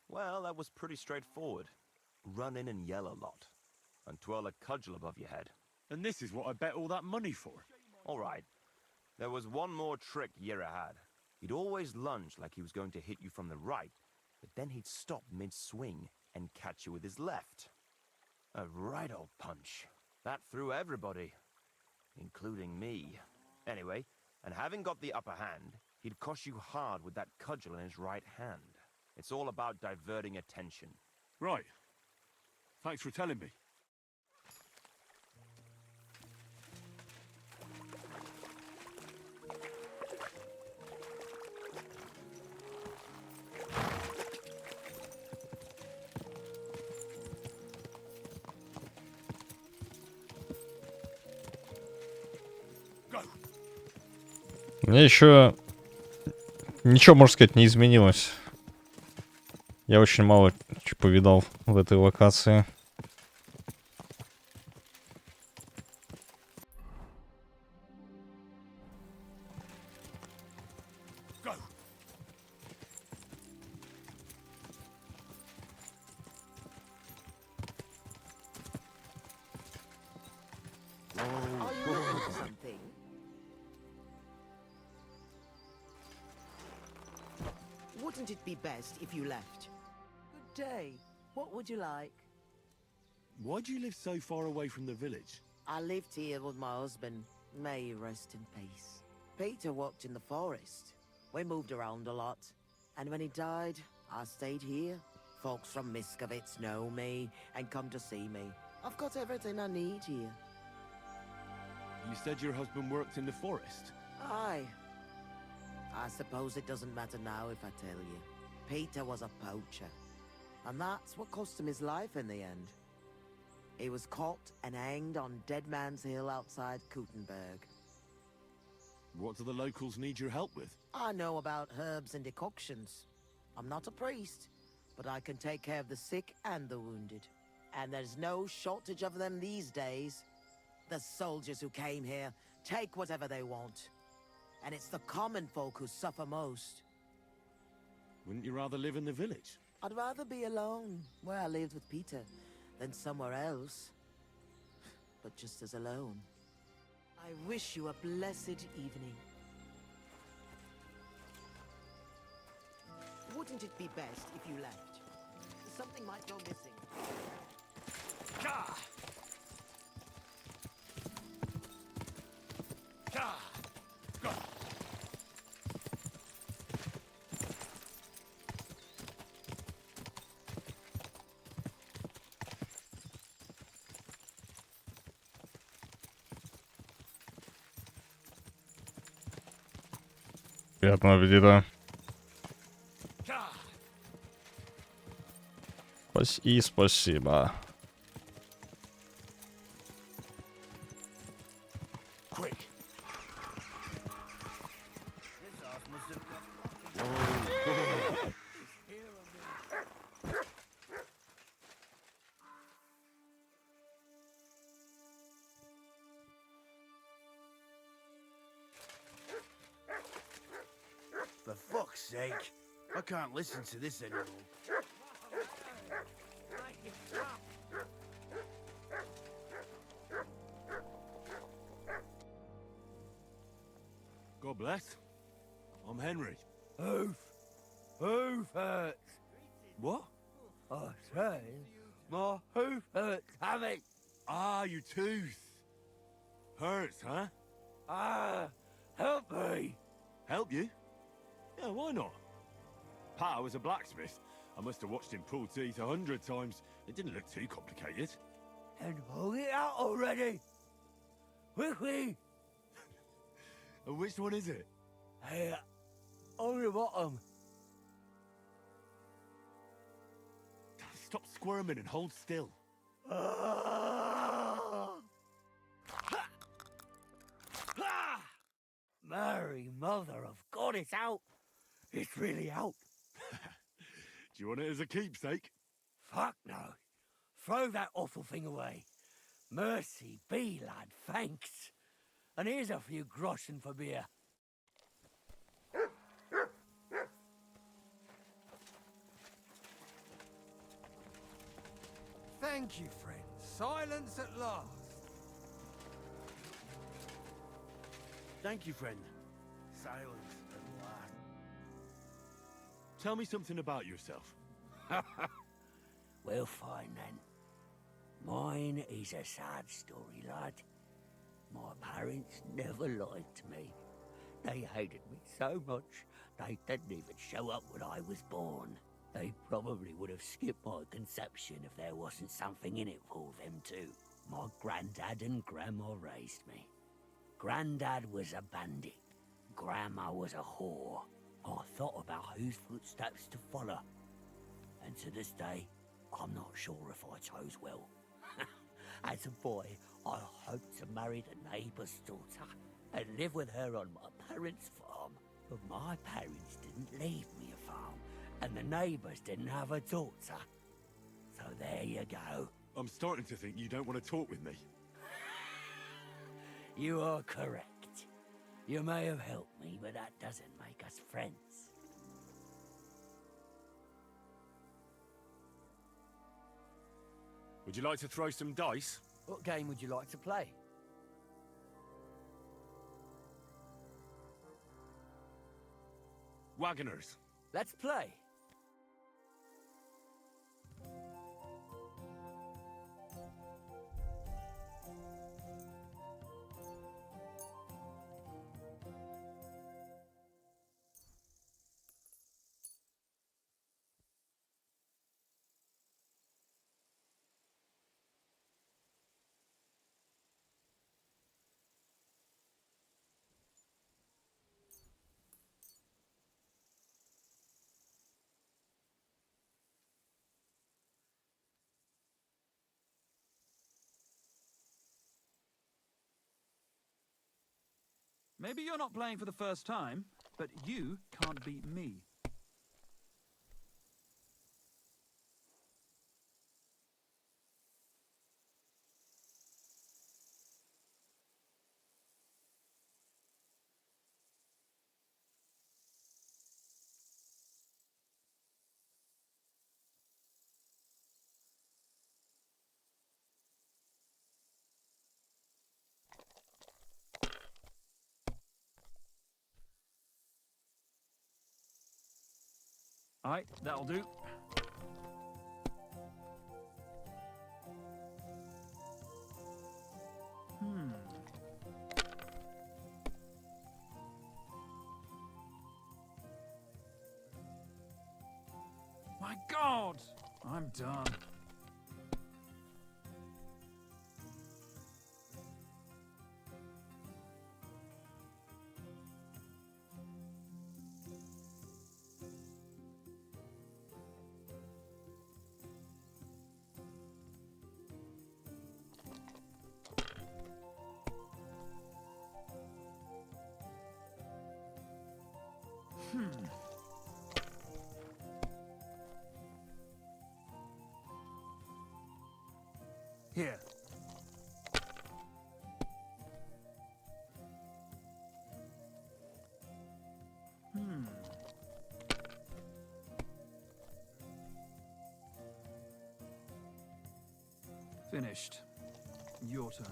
Well, that was pretty straightforward. Run in and yell a lot. And twirl a cudgel above your head. And this is what I bet all that money for. Alright. There was one more trick Yira had. He'd always lunge like he was going to hit you from the right, but then he'd stop mid-swing and catch you with his left. A right old punch. That threw everybody, including me. Anyway, and having got the upper hand, he'd cosh you hard with that cudgel in his right hand. It's all about diverting attention. Right. Thanks for telling me. Мне еще ничего, можно сказать, не изменилось. Я очень мало чего повидал в этой локации. Wouldn't it be best if you left? Good day. What would you like? Why do you live so far away from the village? I lived here with my husband. May he rest in peace. Peter worked in the forest. We moved around a lot. And when he died, I stayed here. Folks from Miskovitz know me and come to see me. I've got everything I need here. You said your husband worked in the forest? Aye. I suppose it doesn't matter now if I tell you. Peter was a poacher. And that's what cost him his life in the end. He was caught and hanged on Dead Man's Hill outside Kuttenberg. What do the locals need your help with? I know about herbs and decoctions. I'm not a priest, but I can take care of the sick and the wounded. And there's no shortage of them these days. The soldiers who came here take whatever they want. And it's the common folk who suffer most. Wouldn't you rather live in the village? I'd rather be alone, where I lived with Peter, than somewhere else. But just as alone. I wish you a blessed evening. Wouldn't it be best if you left? Something might go missing. Gah! Gah! Go! Приятного аппетита. И спасибо. For fuck's sake, I can't listen to this anymore. God bless. I'm Henry. Hoof hurts. What? I say, my hoof hurts, Hammy. Ah, your tooth. Hurts, huh? Ah, help me. Help you? Yeah, why not? Pa was a blacksmith. I must have watched him pull teeth 100 times. It didn't look too complicated. And pull it out already. Quickly. And which one is it? Hey, on the bottom. Stop squirming and hold still. Mary, mother of God, it's out. It's really out. Do you want it as a keepsake? Fuck no. Throw that awful thing away. Mercy be, lad, thanks. And here's a few groschen for beer. Thank you, friend. Silence at last. Thank you, friend. Silence at last. Tell me something about yourself. Well, fine then. Mine is a sad story, lad. My parents never lied to me. They hated me so much, they didn't even show up when I was born. They probably would have skipped my conception if there wasn't something in it for them too. My granddad and grandma raised me. Granddad was a bandit. Grandma was a whore. I thought about whose footsteps to follow. And to this day, I'm not sure if I chose well. As a boy, I hoped to marry the neighbour's daughter and live with her on my parents' farm. But my parents didn't leave me a farm, and the neighbours didn't have a daughter. So there you go. I'm starting to think you don't want to talk with me. You are correct. You may have helped me, but that doesn't make us friends. Would you like to throw some dice? What game would you like to play? Wagoners. Let's play. Maybe you're not playing for the first time, but you can't beat me. Alright, that'll do. My God! I'm done. Here. Finished. Your turn.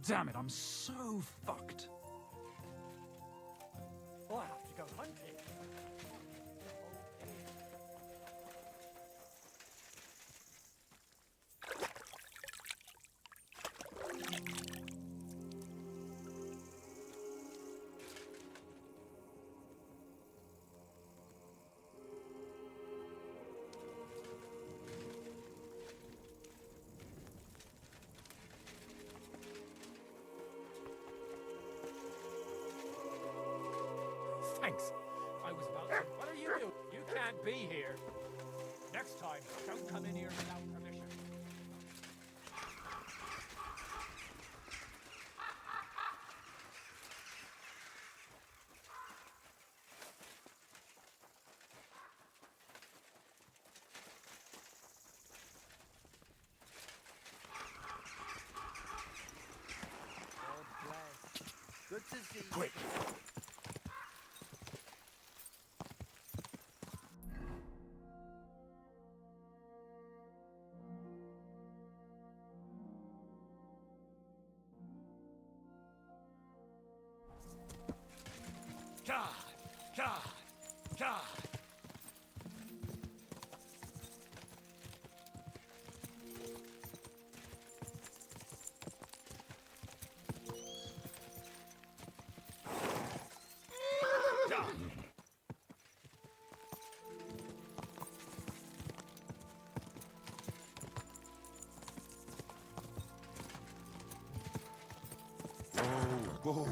Damn it, I'm so fucked. I have to go hunting. Thanks. I was about to. What are you doing? You can't be here. Next time, don't come in here without permission. Quick. God! God! God! Whoa.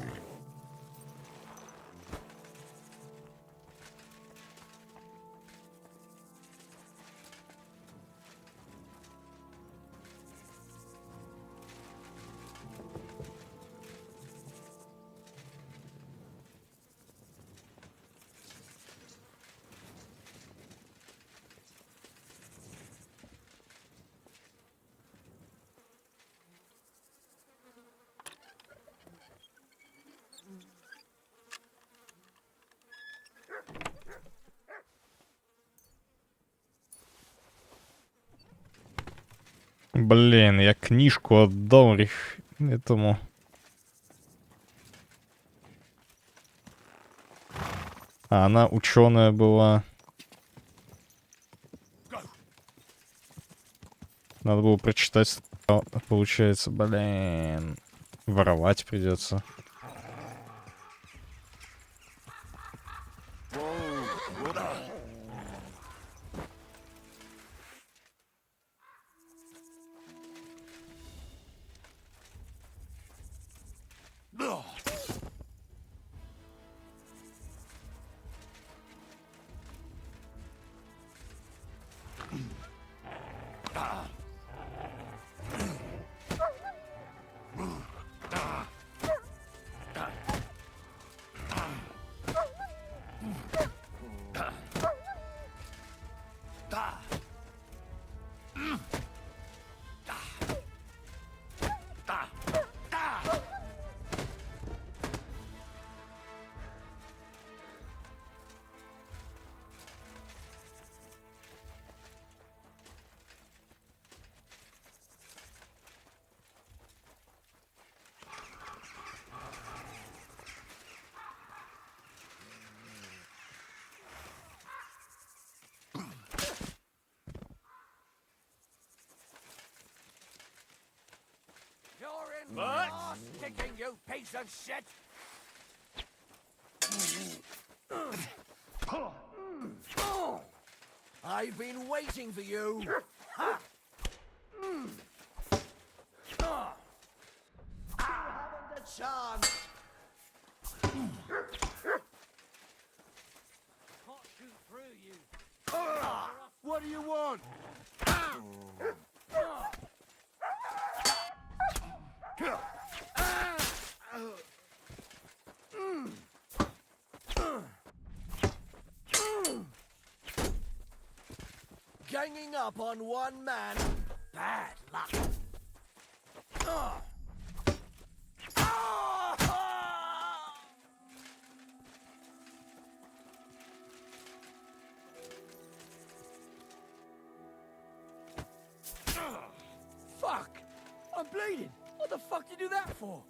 Блин, я книжку отдал этому. А она ученая была. Надо было прочитать, получается, блин. Воровать придется. You're in for an arse kicking, you piece of shit! I've been waiting for you. Ha! Haven't a chance. Can't shoot through you. What do you want? Ganging up on one man. Bad luck. Fuck! I'm bleeding! What the fuck did you do that for?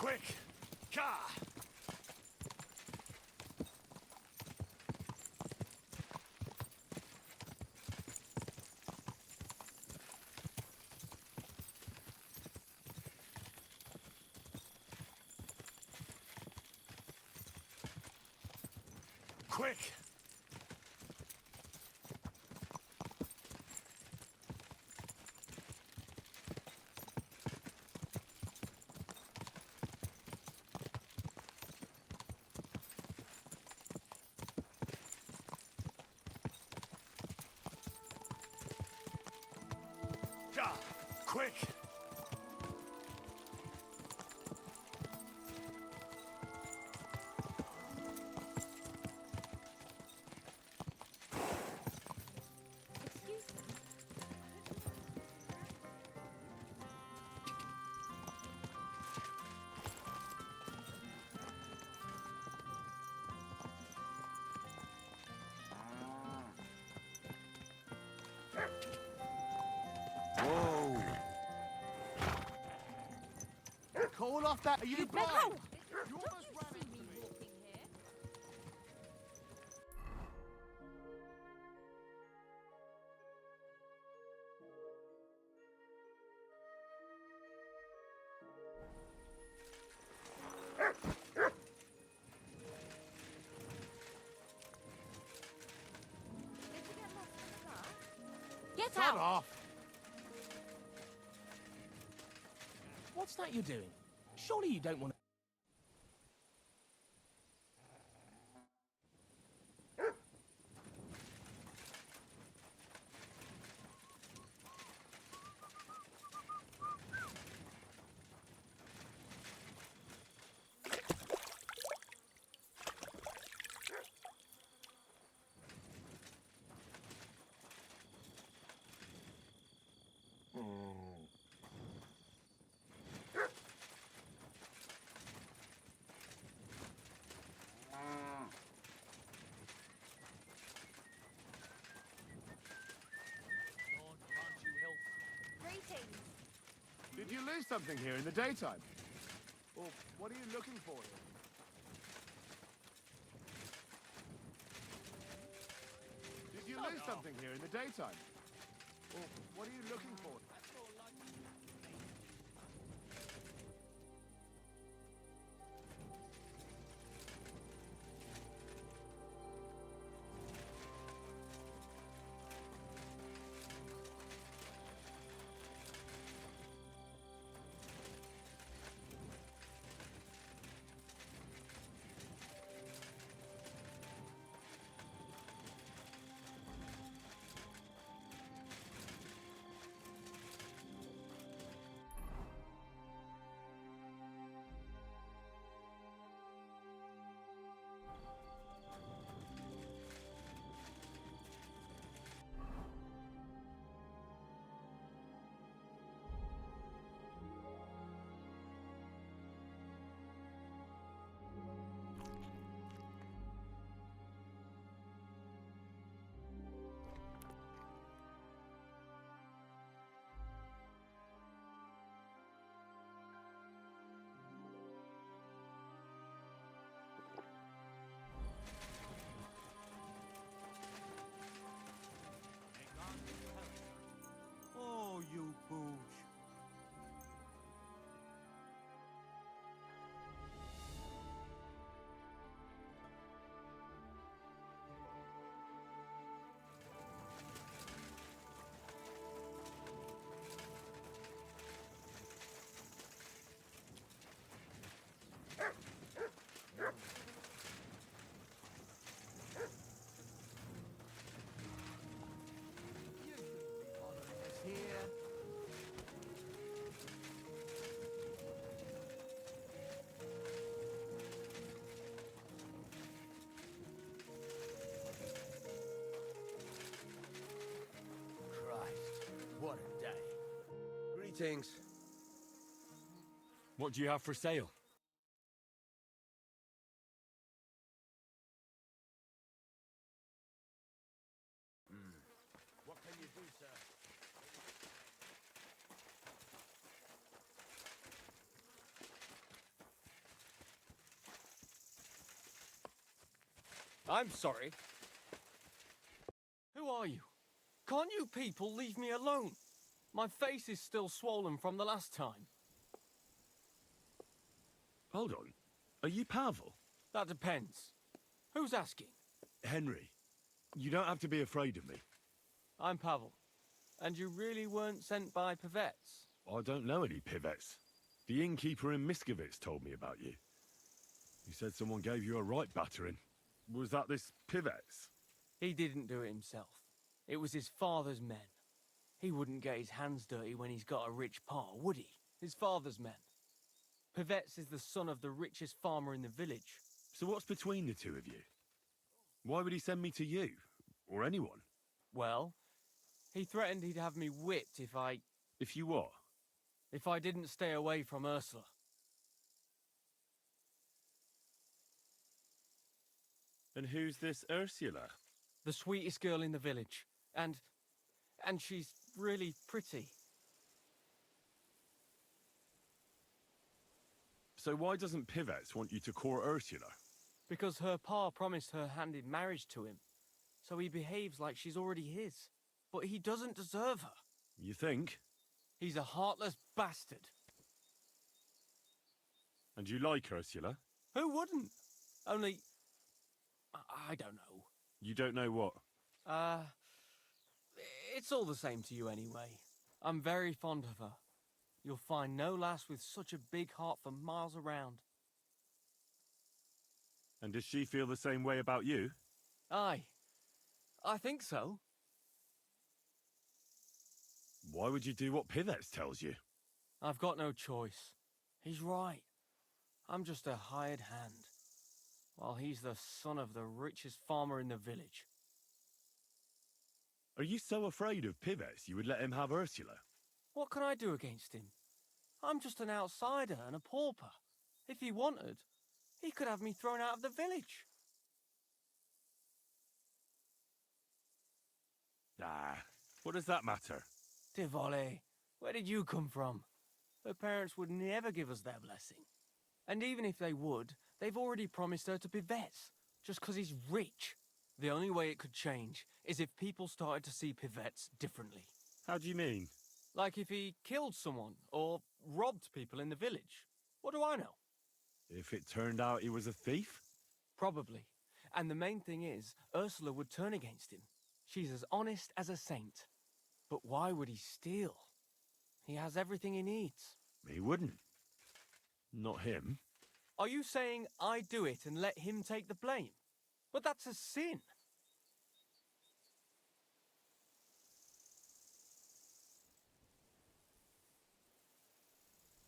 Quick! Ka! Quick! Ka! Quick! Whoa! Call off that. Are you blind? You almost ran into me. Get Shut out! off! What's that you're doing? Surely you don't want to... Greetings. Did you lose something here in the daytime? Or what are you looking for here? Did you lose something here in the daytime? Or what are you looking for? Oh, you booge. What a day. Greetings. What do you have for sale? What can you do, sir? I'm sorry. Who are you? Can't you people leave me alone? My face is still swollen from the last time. Hold on. Are you Pavel? That depends. Who's asking? Henry, you don't have to be afraid of me. I'm Pavel. And you really weren't sent by Pivets? I don't know any Pivets. The innkeeper in Miskovitz told me about you. He said someone gave you a right battering. Was that this Pivets? He didn't do it himself. It was his father's men. He wouldn't get his hands dirty when he's got a rich pa, would he? His father's men. Pivets is the son of the richest farmer in the village. So what's between the two of you? Why would he send me to you? Or anyone? Well, he threatened he'd have me whipped if I... If you what? If I didn't stay away from Ursula. And who's this Ursula? The sweetest girl in the village. And she's really pretty. So why doesn't Pivets want you to court Ursula? Because her pa promised her hand in marriage to him. So he behaves like she's already his. But he doesn't deserve her. You think? He's a heartless bastard. And you like Ursula? Who wouldn't? Only... I don't know. You don't know what? It's all the same to you anyway. I'm very fond of her. You'll find no lass with such a big heart for miles around. And does she feel the same way about you? Aye. I think so. Why would you do what Pivets tells you? I've got no choice. He's right. I'm just a hired hand. While he's the son of the richest farmer in the village. Are you so afraid of Pivets you would let him have Ursula? What can I do against him? I'm just an outsider and a pauper. If he wanted, he could have me thrown out of the village. Ah, what does that matter? Tivoli, where did you come from? Her parents would never give us their blessing. And even if they would, they've already promised her to Pivets, just 'cause he's rich. The only way it could change is if people started to see Pivets differently. How do you mean? Like if he killed someone, or robbed people in the village. What do I know? If it turned out he was a thief? Probably. And the main thing is, Ursula would turn against him. She's as honest as a saint. But why would he steal? He has everything he needs. He wouldn't. Not him. Are you saying I do it and let him take the blame? But that's a sin.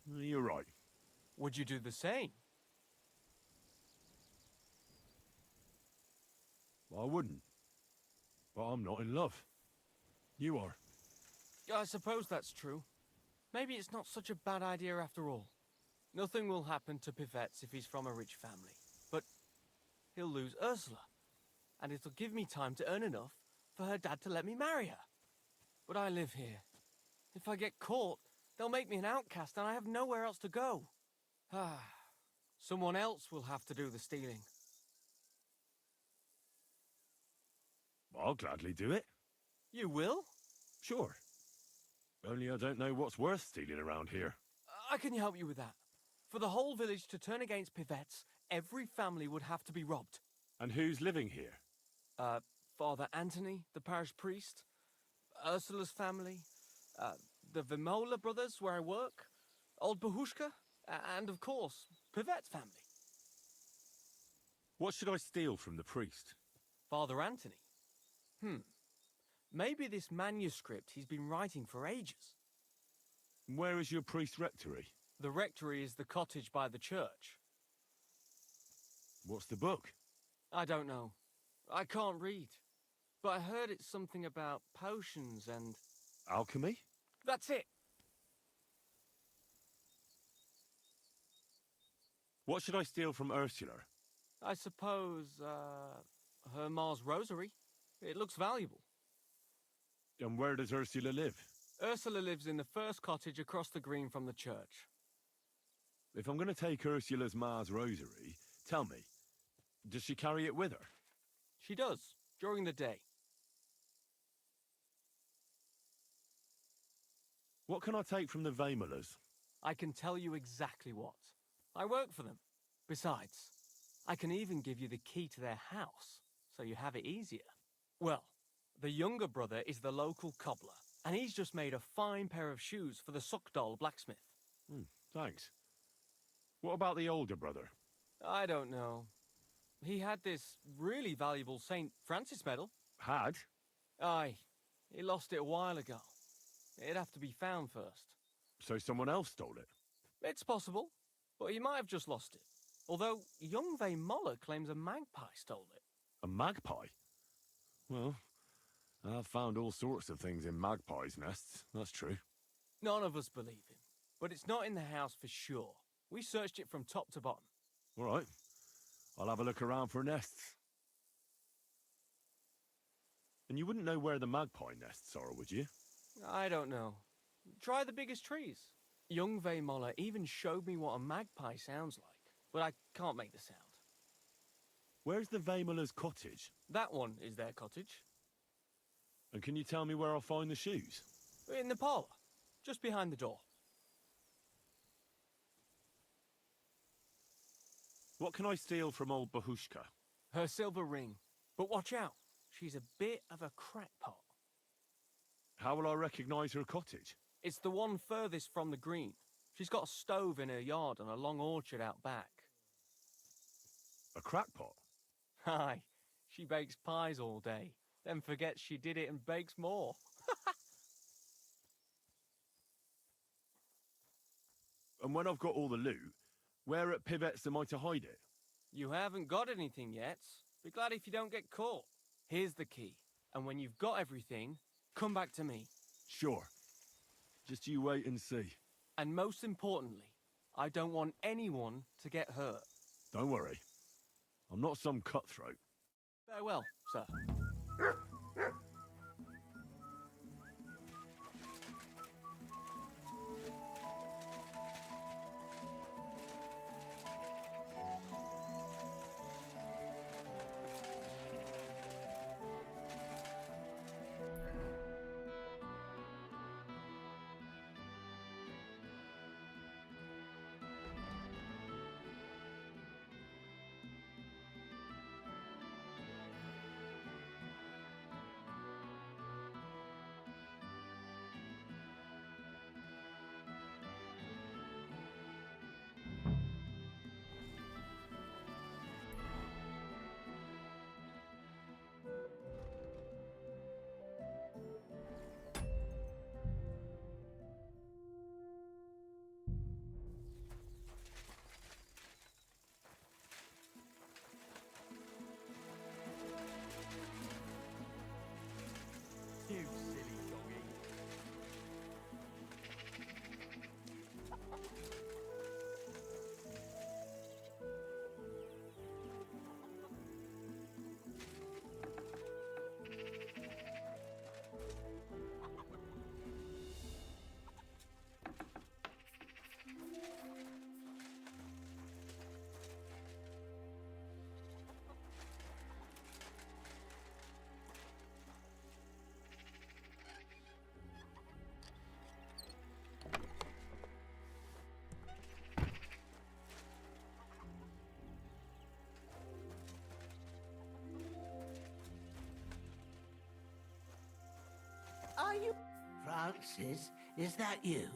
You're right. Would you do the same? I wouldn't. But I'm not in love. You are. I suppose that's true. Maybe it's not such a bad idea after all. Nothing will happen to Pivets if he's from a rich family. But he'll lose Ursula. And it'll give me time to earn enough for her dad to let me marry her. But I live here. If I get caught, they'll make me an outcast and I have nowhere else to go. Someone else will have to do the stealing. I'll gladly do it. You will? Sure. Only I don't know what's worth stealing around here. I can help you with that. For the whole village to turn against Pivets, every family would have to be robbed. And who's living here? Father Anthony, the parish priest, Ursula's family, the Vimola brothers where I work, old Bahushka, and of course, Pivet's family. What should I steal from the priest? Father Anthony? Maybe this manuscript he's been writing for ages. Where is your priest rectory? The rectory is the cottage by the church. What's the book? I don't know. I can't read. But I heard it's something about potions and... Alchemy? That's it! What should I steal from Ursula? I suppose, her ma's rosary. It looks valuable. And where does Ursula live? Ursula lives in the first cottage across the green from the church. If I'm going to take Ursula's ma's rosary, tell me, does she carry it with her? She does, during the day. What can I take from the Vaemolers? I can tell you exactly what. I work for them. Besides, I can even give you the key to their house, so you have it easier. Well, the younger brother is the local cobbler, and he's just made a fine pair of shoes for the Suckdoll blacksmith. Thanks. What about the older brother? I don't know. He had this really valuable St. Francis medal. Had? Aye. He lost it a while ago. It'd have to be found first. So someone else stole it? It's possible, but he might have just lost it. Although young Moller claims a magpie stole it. A magpie? Well, I've found all sorts of things in magpies' nests, that's true. None of us believe him, but it's not in the house for sure. We searched it from top to bottom. All right. I'll have a look around for nests. And you wouldn't know where the magpie nests are, would you? I don't know. Try the biggest trees. Young Moller even showed me what a magpie sounds like, but I can't make the sound. Where's the Vaemolers' cottage? That one is their cottage. And can you tell me where I'll find the shoes? In the parlour, just behind the door. What can I steal from old Bahushka? Her silver ring. But watch out, she's a bit of a crackpot. How will I recognise her cottage? It's the one furthest from the green. She's got a stove in her yard and a long orchard out back. A crackpot? Aye, she bakes pies all day, then forgets she did it and bakes more. And when I've got all the loot, where at Pivet's am I to hide it? You haven't got anything yet. Be glad if you don't get caught. Here's the key, and when you've got everything, come back to me. Sure. Just you wait and see. And most importantly, I don't want anyone to get hurt. Don't worry. I'm not some cutthroat. Farewell, sir. You silly doggy. Are you... Francis, is that you?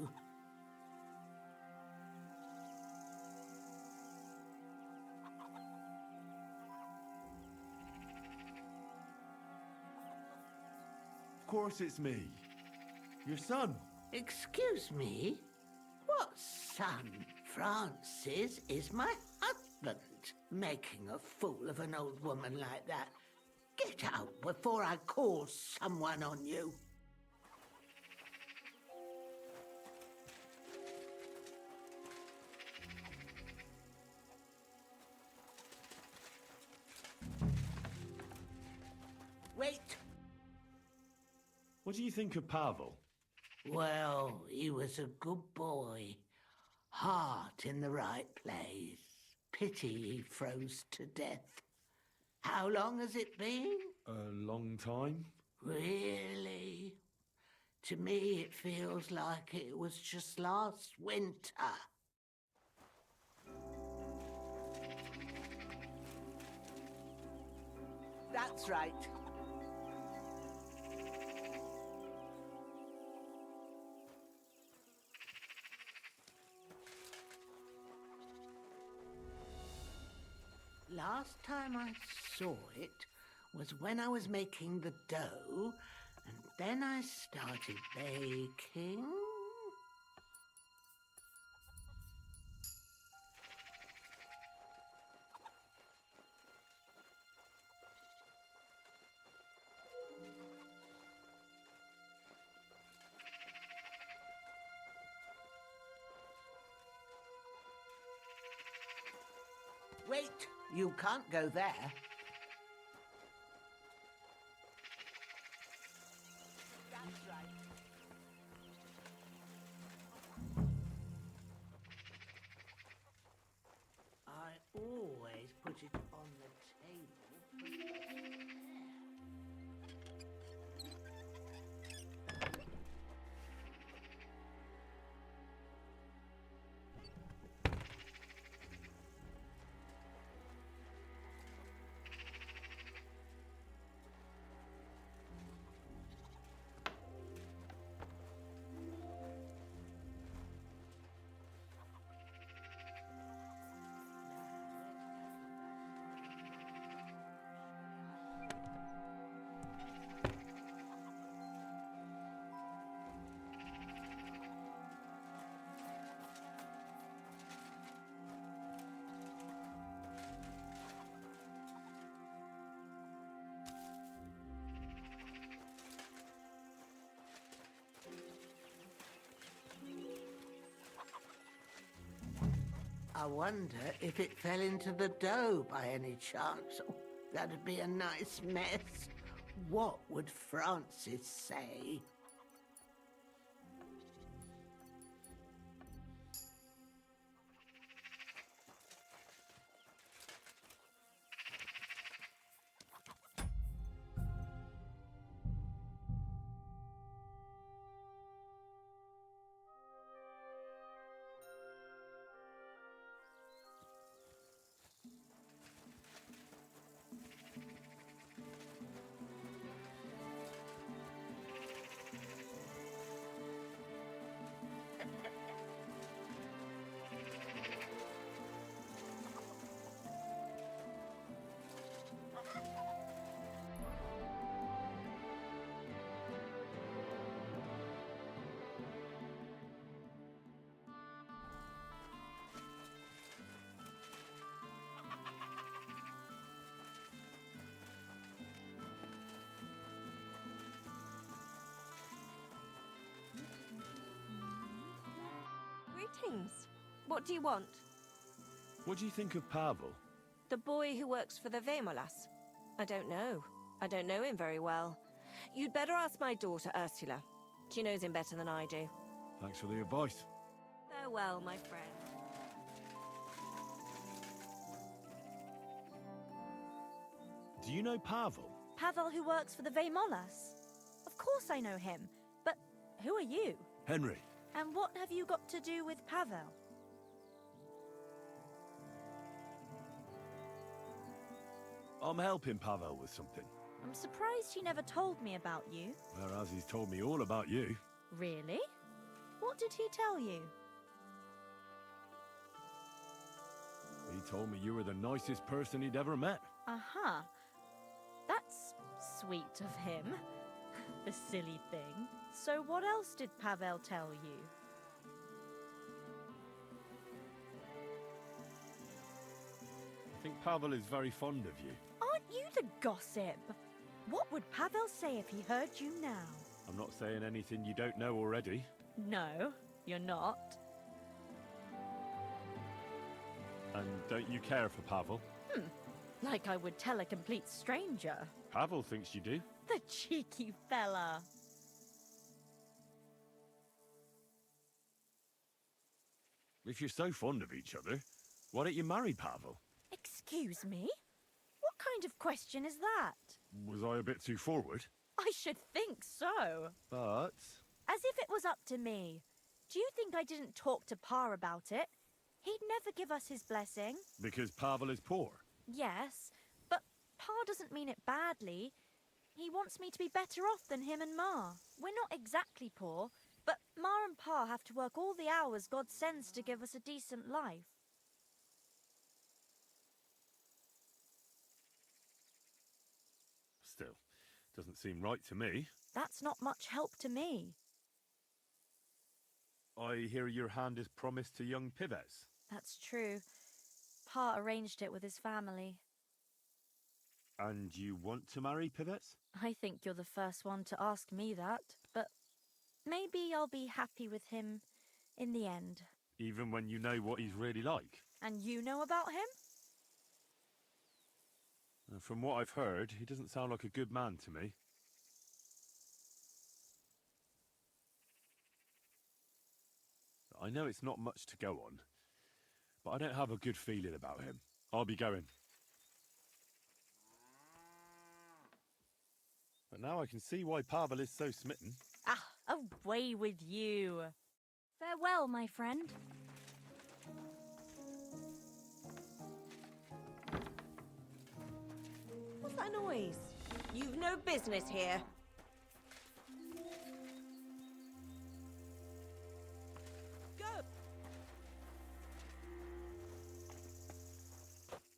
Of course it's me. Your son. Excuse me? What son? Francis is my husband. Making a fool of an old woman like that. Get out before I call someone on you. Wait. What do you think of Pavel? Well, he was a good boy. Heart in the right place. Pity he froze to death. How long has it been? A long time? Really? To me, it feels like it was just last winter. That's right. Last time I saw it was when I was making the dough, and then I started baking. Wait, you can't go there. That's right. I always put it on the table. I wonder if it fell into the dough by any chance. Oh, that'd be a nice mess. What would Francis say? Greetings. What do you want? What do you think of Pavel? The boy who works for the Vemolas? I don't know. I don't know him very well. You'd better ask my daughter, Ursula. She knows him better than I do. Thanks for the advice. Farewell, my friend. Do you know Pavel? Pavel who works for the Vemolas? Of course I know him. But who are you? Henry. And what have you got to do with Pavel? I'm helping Pavel with something. I'm surprised he never told me about you. Whereas he's told me all about you. Really? What did he tell you? He told me you were the nicest person he'd ever met. Uh-huh. That's sweet of him. The silly thing. So what else did Pavel tell you? I think Pavel is very fond of you. Aren't you the gossip? What would Pavel say if he heard you now? I'm not saying anything you don't know already. No, you're not. And don't you care for Pavel? Like I would tell a complete stranger. Pavel thinks you do. The cheeky fella. If you're so fond of each other, why don't you marry Pavel? Excuse me? What kind of question is that? Was I a bit too forward? I should think so. But... As if it was up to me. Do you think I didn't talk to Pa about it? He'd never give us his blessing. Because Pavel is poor? Yes, but Pa doesn't mean it badly. He wants me to be better off than him and Ma. We're not exactly poor, but Ma and Pa have to work all the hours God sends to give us a decent life. Still, doesn't seem right to me. That's not much help to me. I hear your hand is promised to young Pivets. That's true. Pa arranged it with his family. And you want to marry Pivets? I think you're the first one to ask me that, but maybe I'll be happy with him in the end. Even when you know what he's really like? And you know about him? From what I've heard, he doesn't sound like a good man to me. I know it's not much to go on, but I don't have a good feeling about him. I'll be going. But now I can see why Pavel is so smitten. Ah, away with you. Farewell, my friend. What's that noise? You've no business here. Go!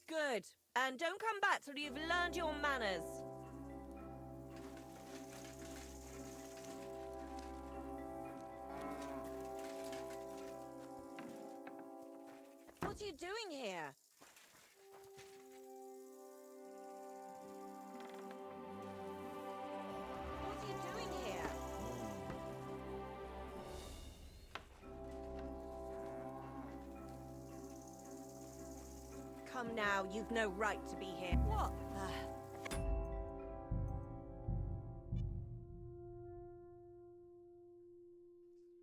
Good. And don't come back till you've learned your manners. What are you doing here? What are you doing here? Come now, you've no right to be here. What?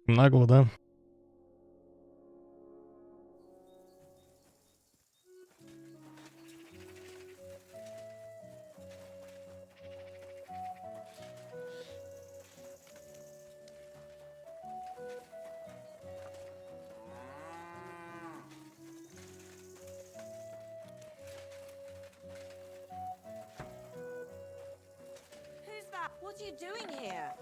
Нагло, да? Who's that? What are you doing here?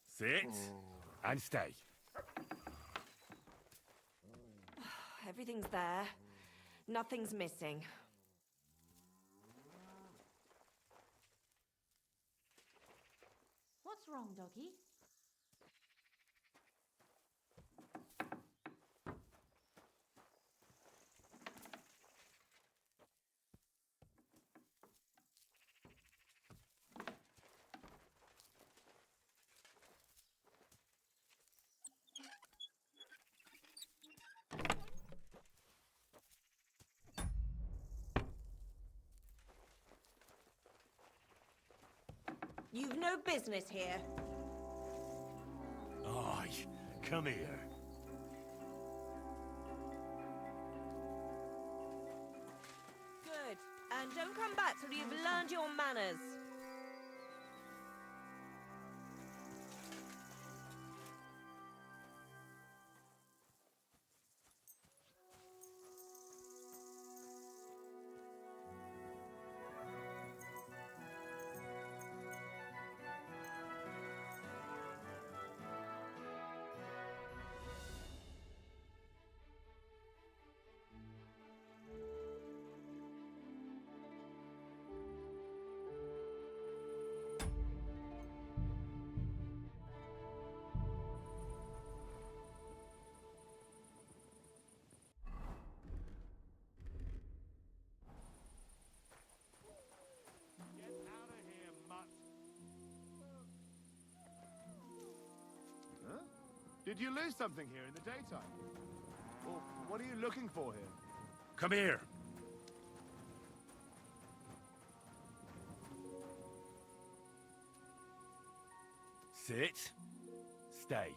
Sit and stay. Everything's there. Nothing's missing. What's wrong, doggy? You've no business here. Aye, come here. Good. And don't come back till you've learned your manners. Did you lose something here in the daytime? Or what are you looking for here? Come here. That's it. Stay.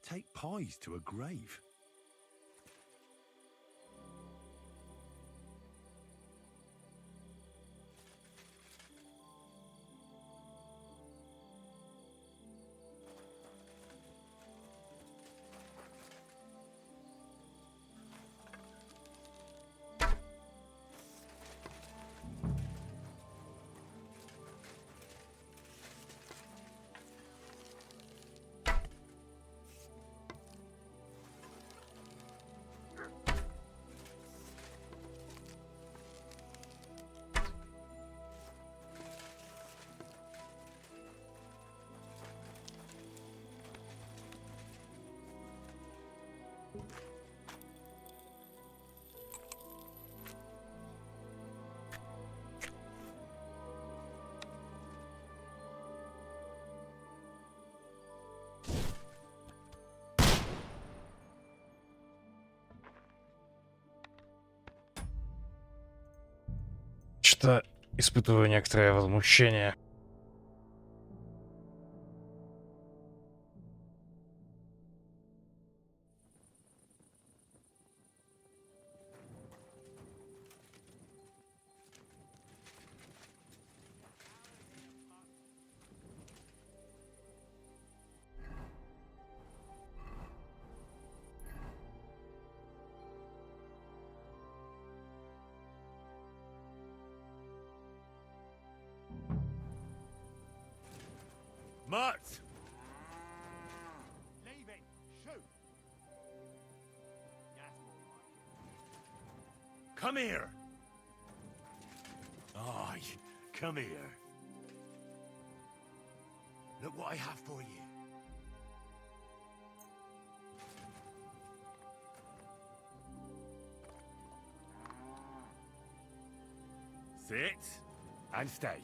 would take pies to a grave? Что-то испытываю некоторое возмущение. Mutt! Leaving! Shoot! Come here! Aye, come here. Look what I have for you. Sit and stay.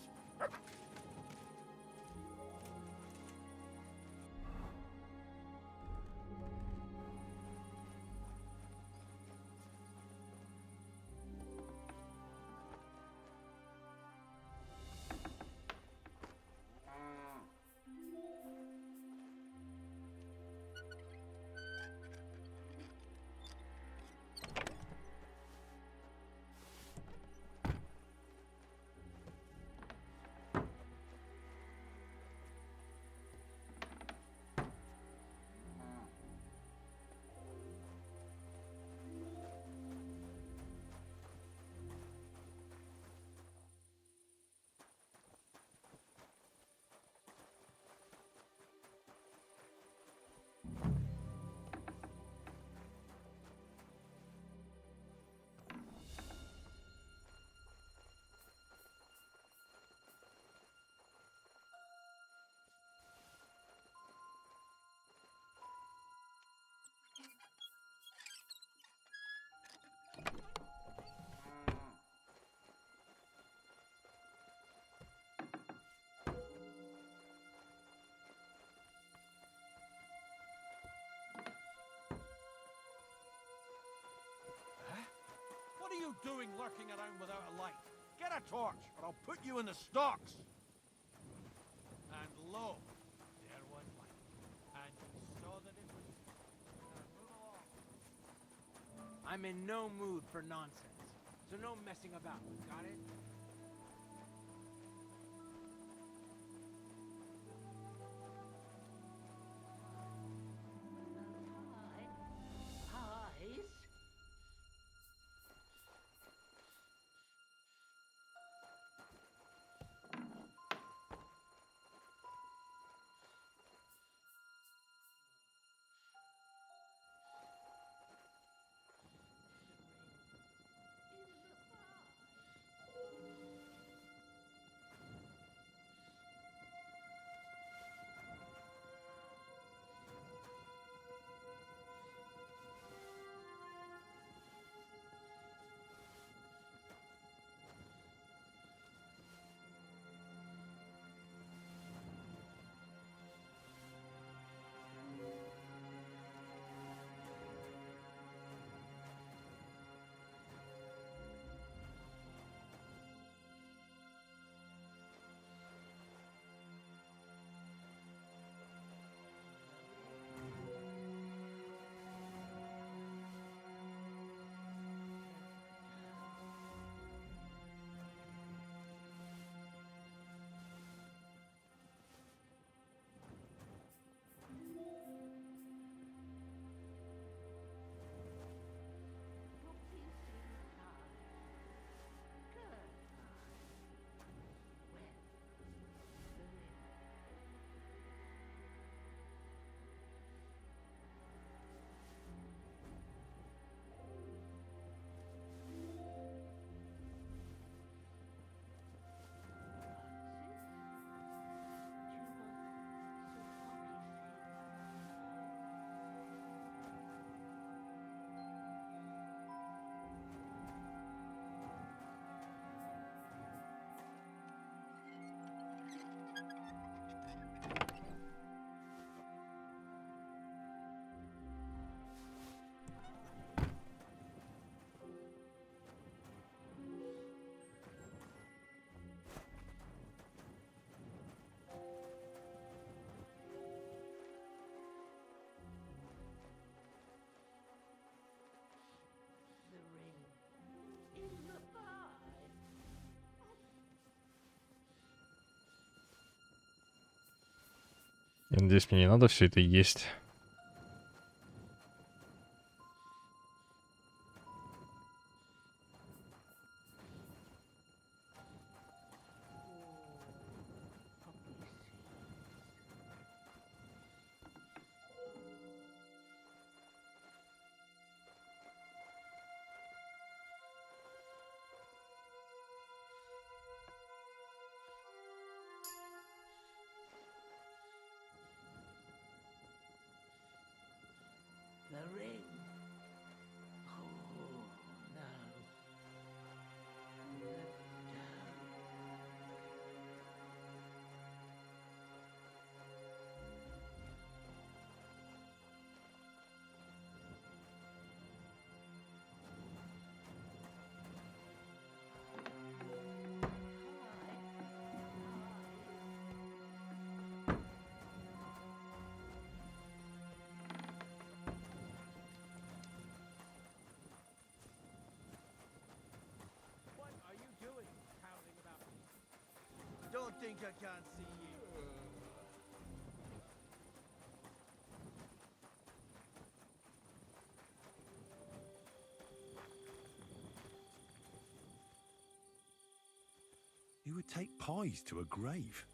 What are you doing lurking around without a light? Get a torch, or I'll put you in the stocks! And lo, there was light. And you saw that it was... Move along. I'm in no mood for nonsense, so no messing about, got it? Pies? Я надеюсь, мне не надо все это есть. The ring. Oh, no. What are you doing, howling about me? Don't think I can't see you. Who would take pies to a grave?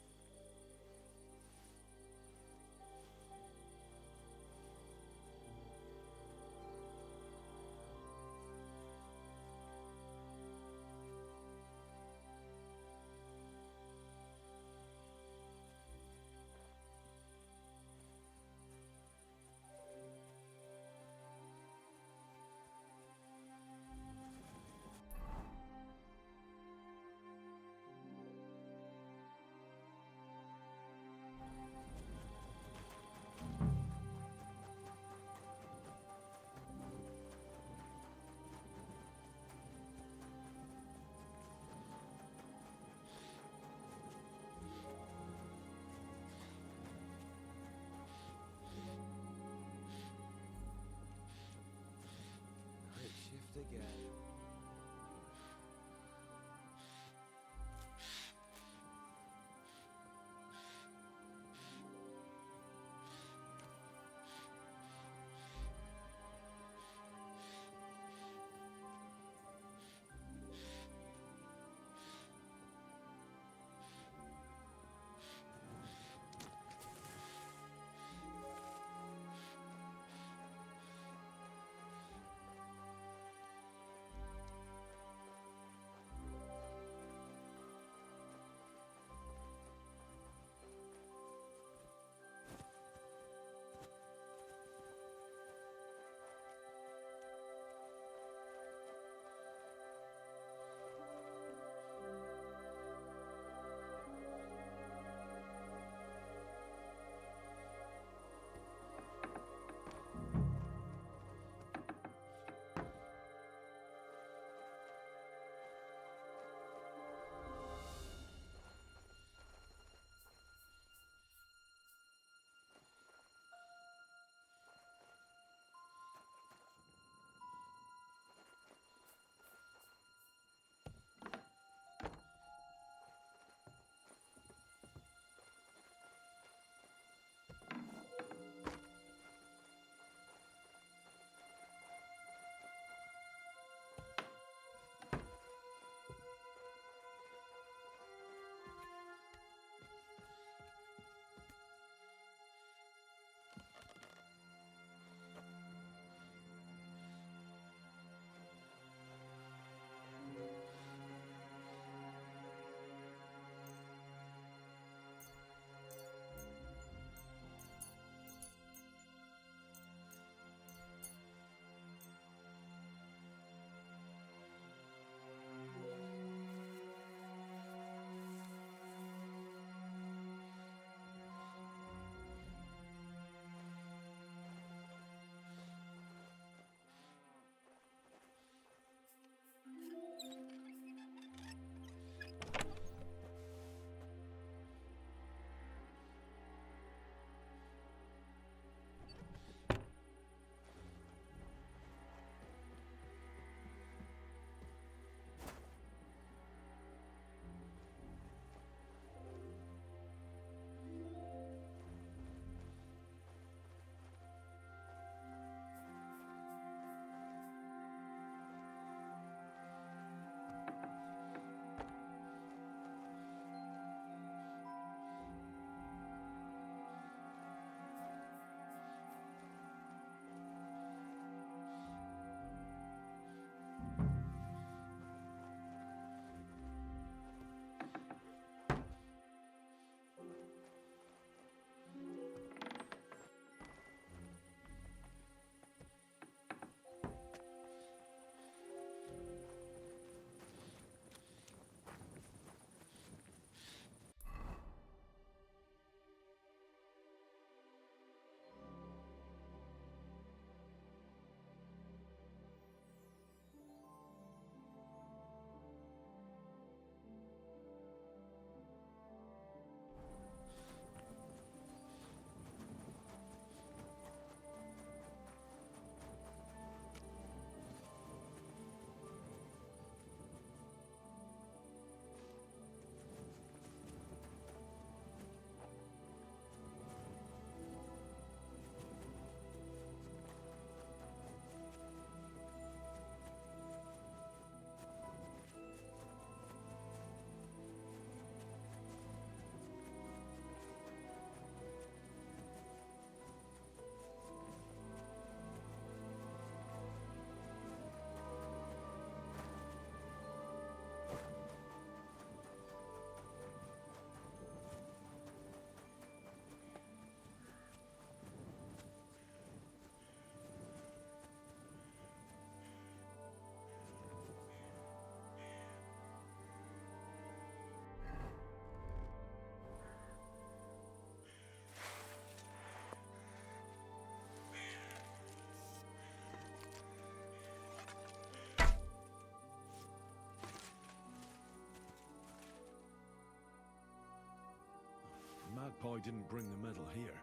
didn't bring the medal here.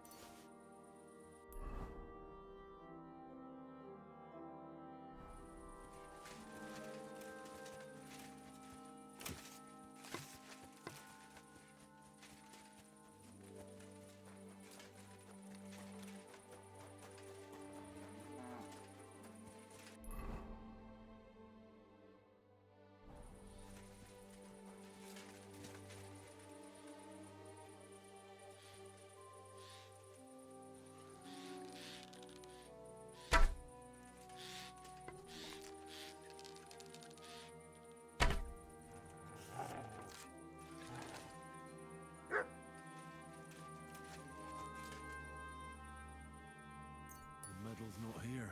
The medal's not here.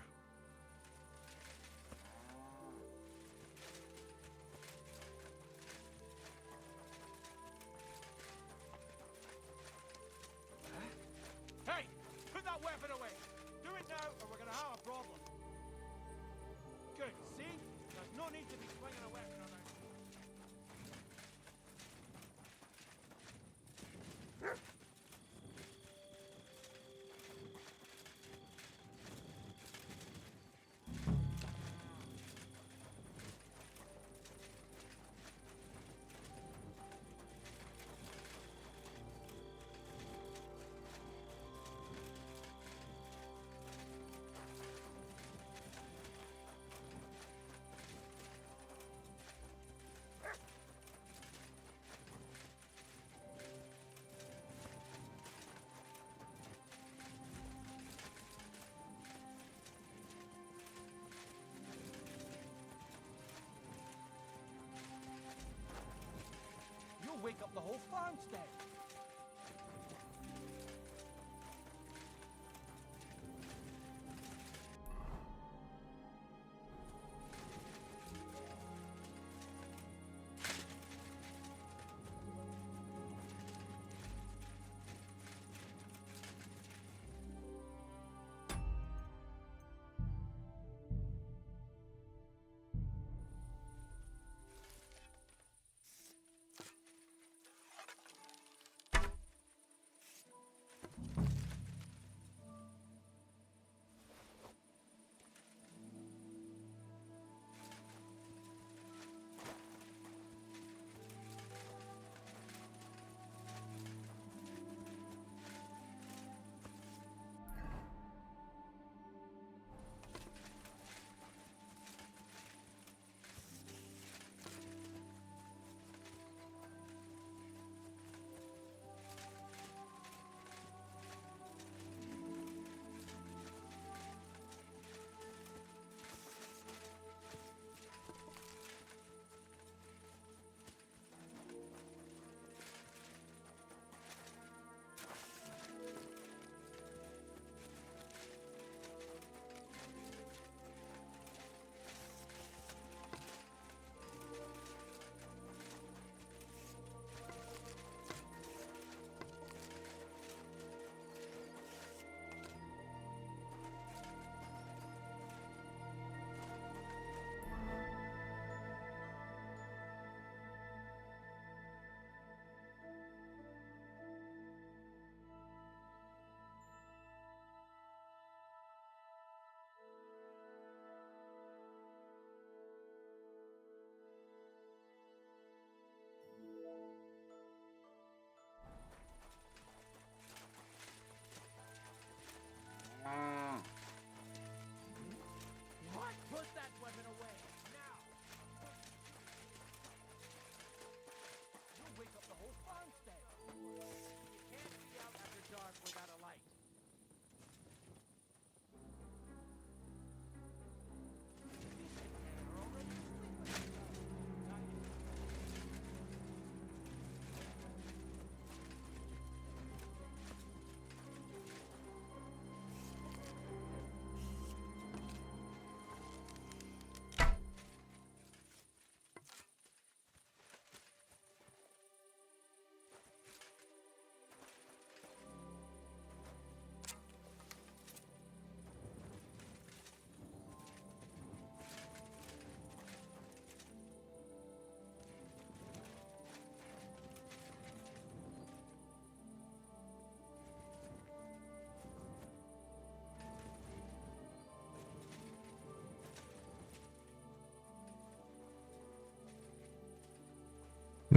Hey! Put that weapon away! Do it now, or we're gonna have a problem. Good, see? There's no need to be swinging a weapon around. You'll wake up the whole farmstead.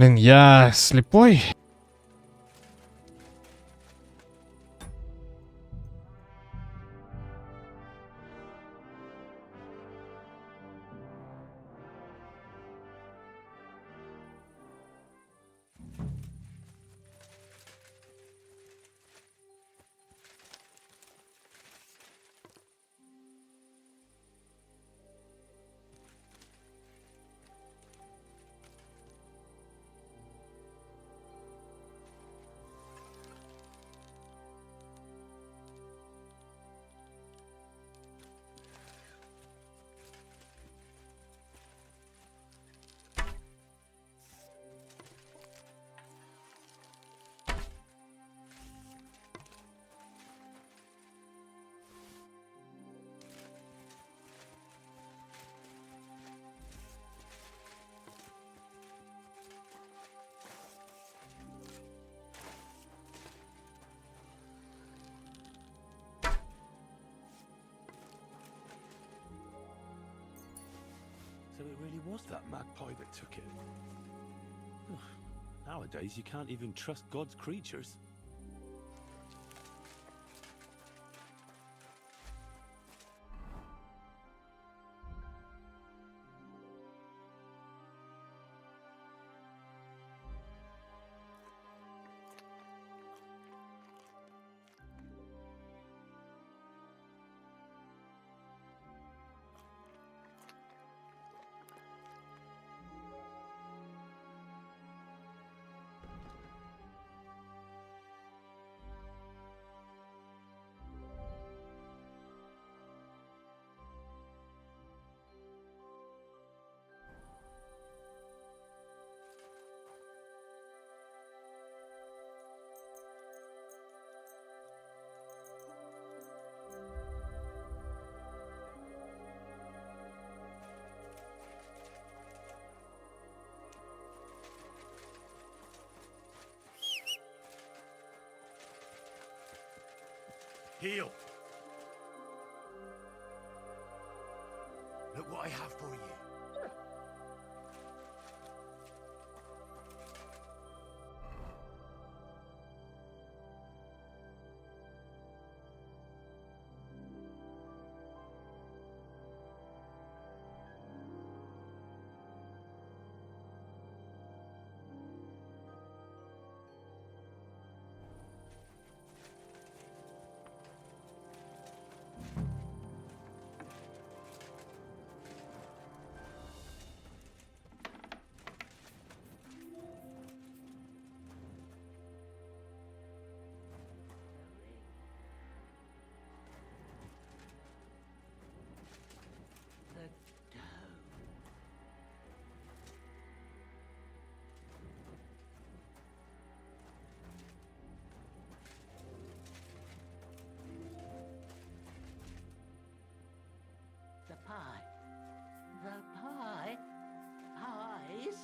Блин, я слепой? So it really was that magpie that took it. Nowadays, you can't even trust God's creatures. Heal! Look what I have for you. The pie. The pie. Pies.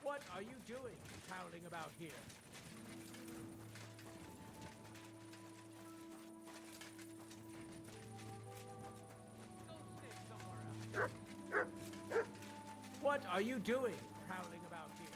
What are you doing, prowling about here? What are you doing, prowling about here?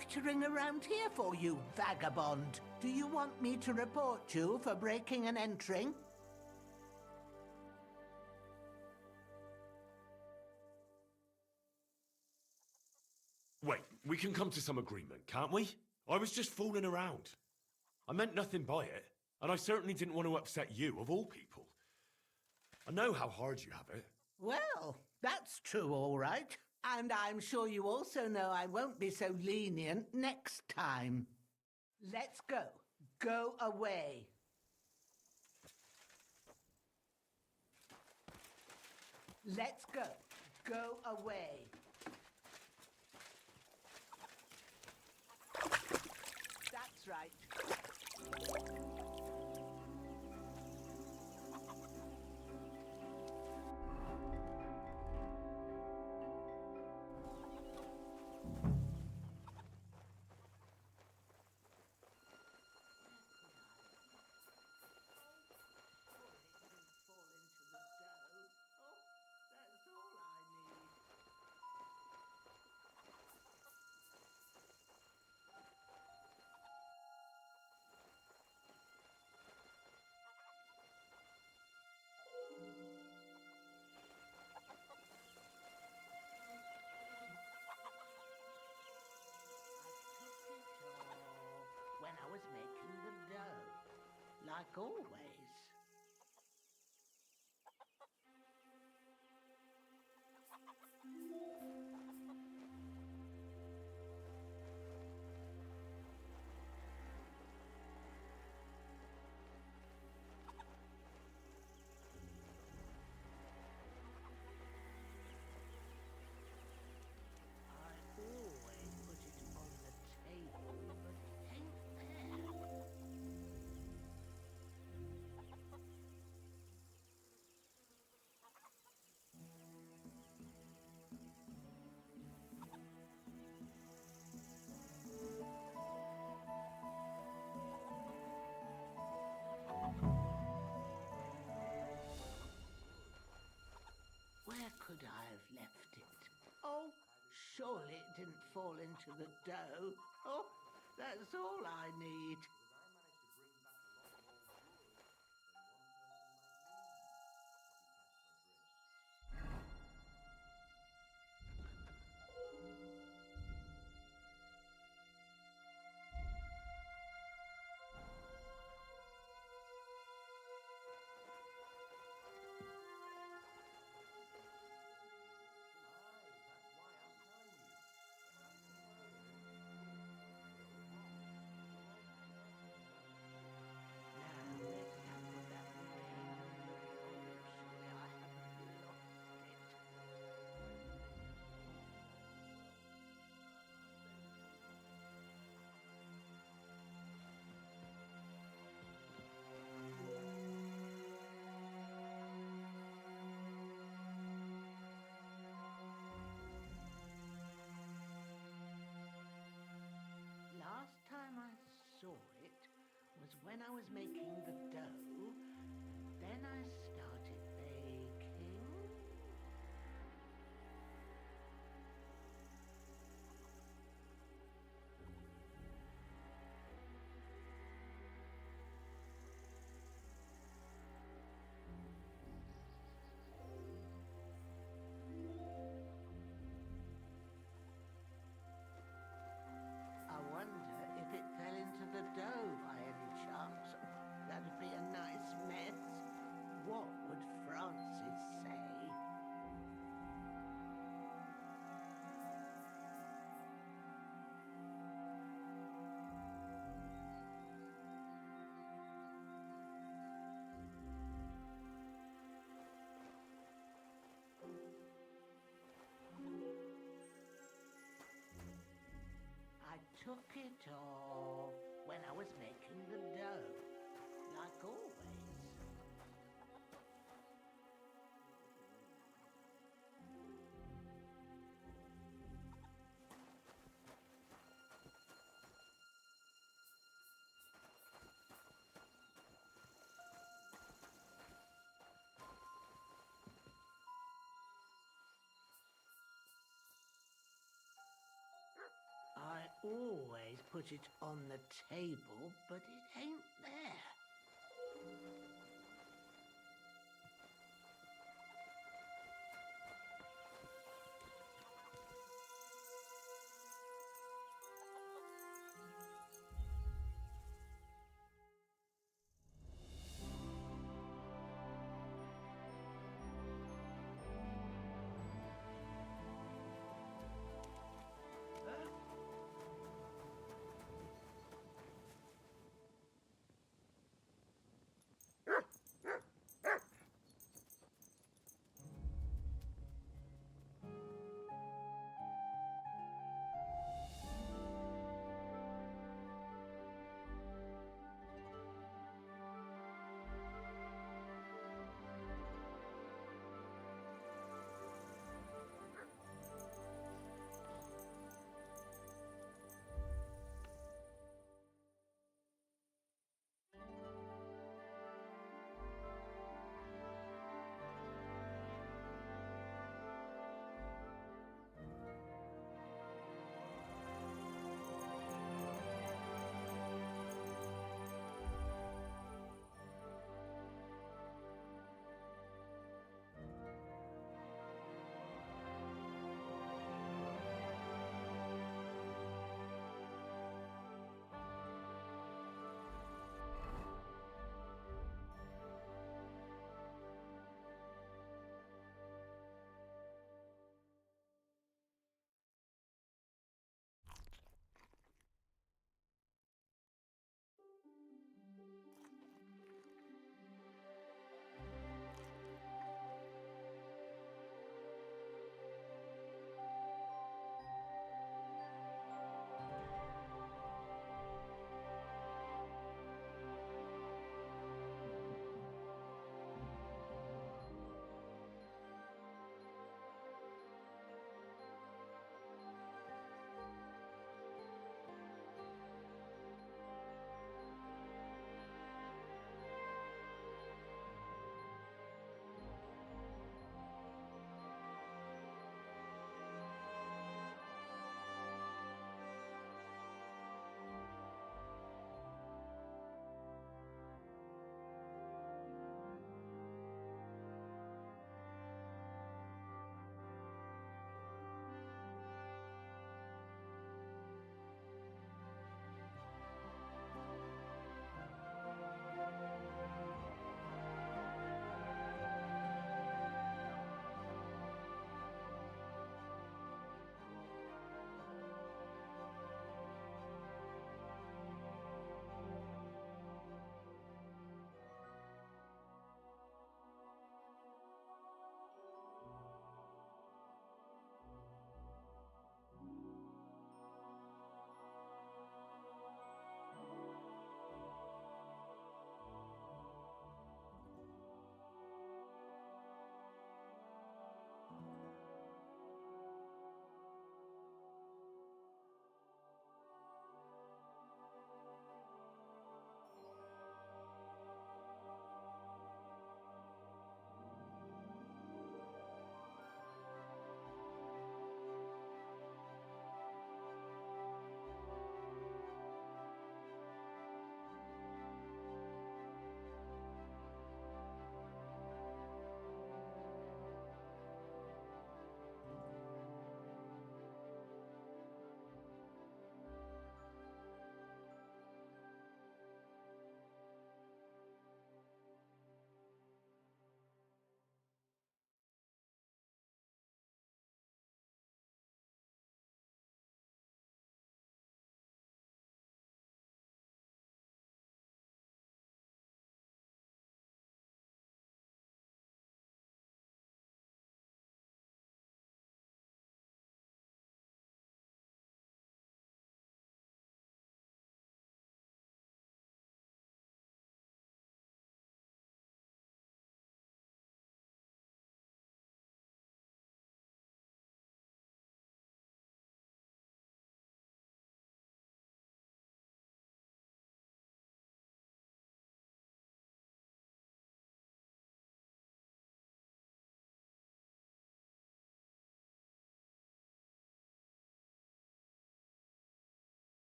loitering around here for, you vagabond? Do you want me to report you for breaking and entering? Wait, we can come to some agreement, can't we? I was just fooling around. I meant nothing by it, and I certainly didn't want to upset you, of all people. I know how hard you have it. Well, that's true, all right. And I'm sure you also know I won't be so lenient next time. Let's go. Go away. Let's go. Go away. That's right. When I was making the dough, like always. I always put it on the table, but it ain't there. Where could I have left it? Oh, surely it didn't fall into the dough. Oh, that's all I need. Last time I saw it was when I was making the dough. Then I started baking. I wonder if it fell into the dough by any chance. That'd be a nice mess. What would Francis say? I took it off when I was making the dough, like always. I always put it on the table, but it ain't there.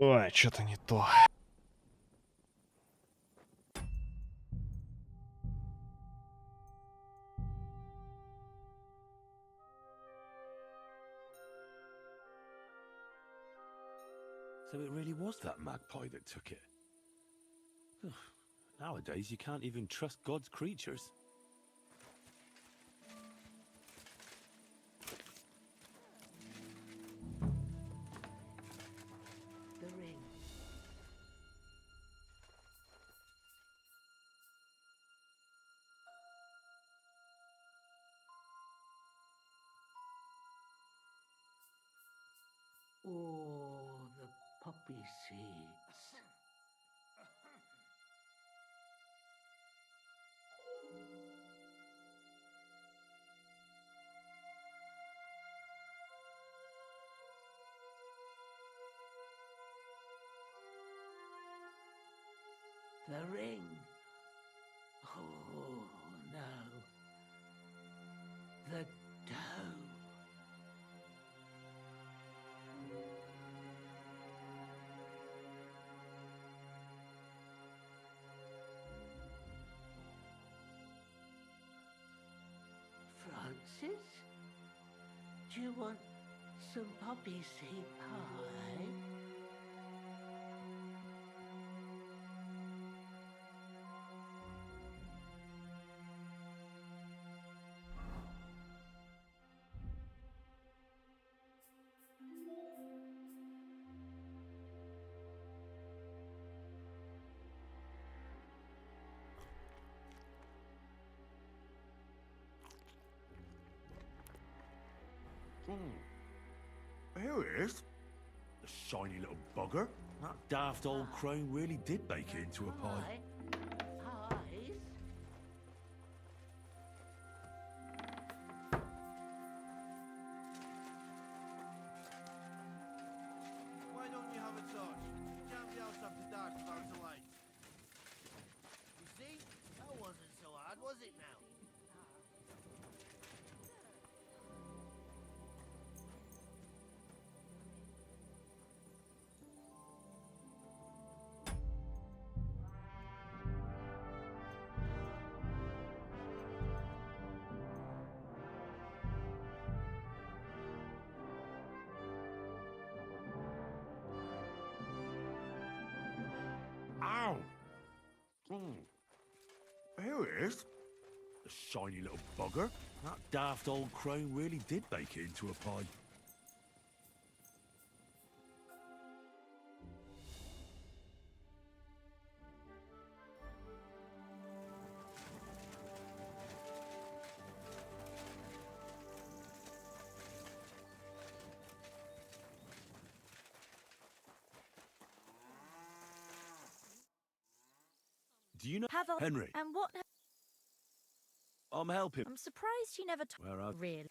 Ой, что-то не то. So it really was that magpie that took it. Ugh, nowadays, you can't even trust God's creatures. The ring. Oh, the poppy seeds. The ring. Oh, no. The dough. Francis? Do you want some poppy seed pie? Here it is. The shiny little bugger. That daft old crone really did bake it into a pie. Pies? Why don't you have a torch? You can't be out after dark without a light. You see? That wasn't so hard, was it now? Ow! Here it is. The shiny little bugger. That daft old crone really did bake it into a pie. Do you know Pavel, Henry? and what? I'm helping. I'm surprised you never told. Where I Really?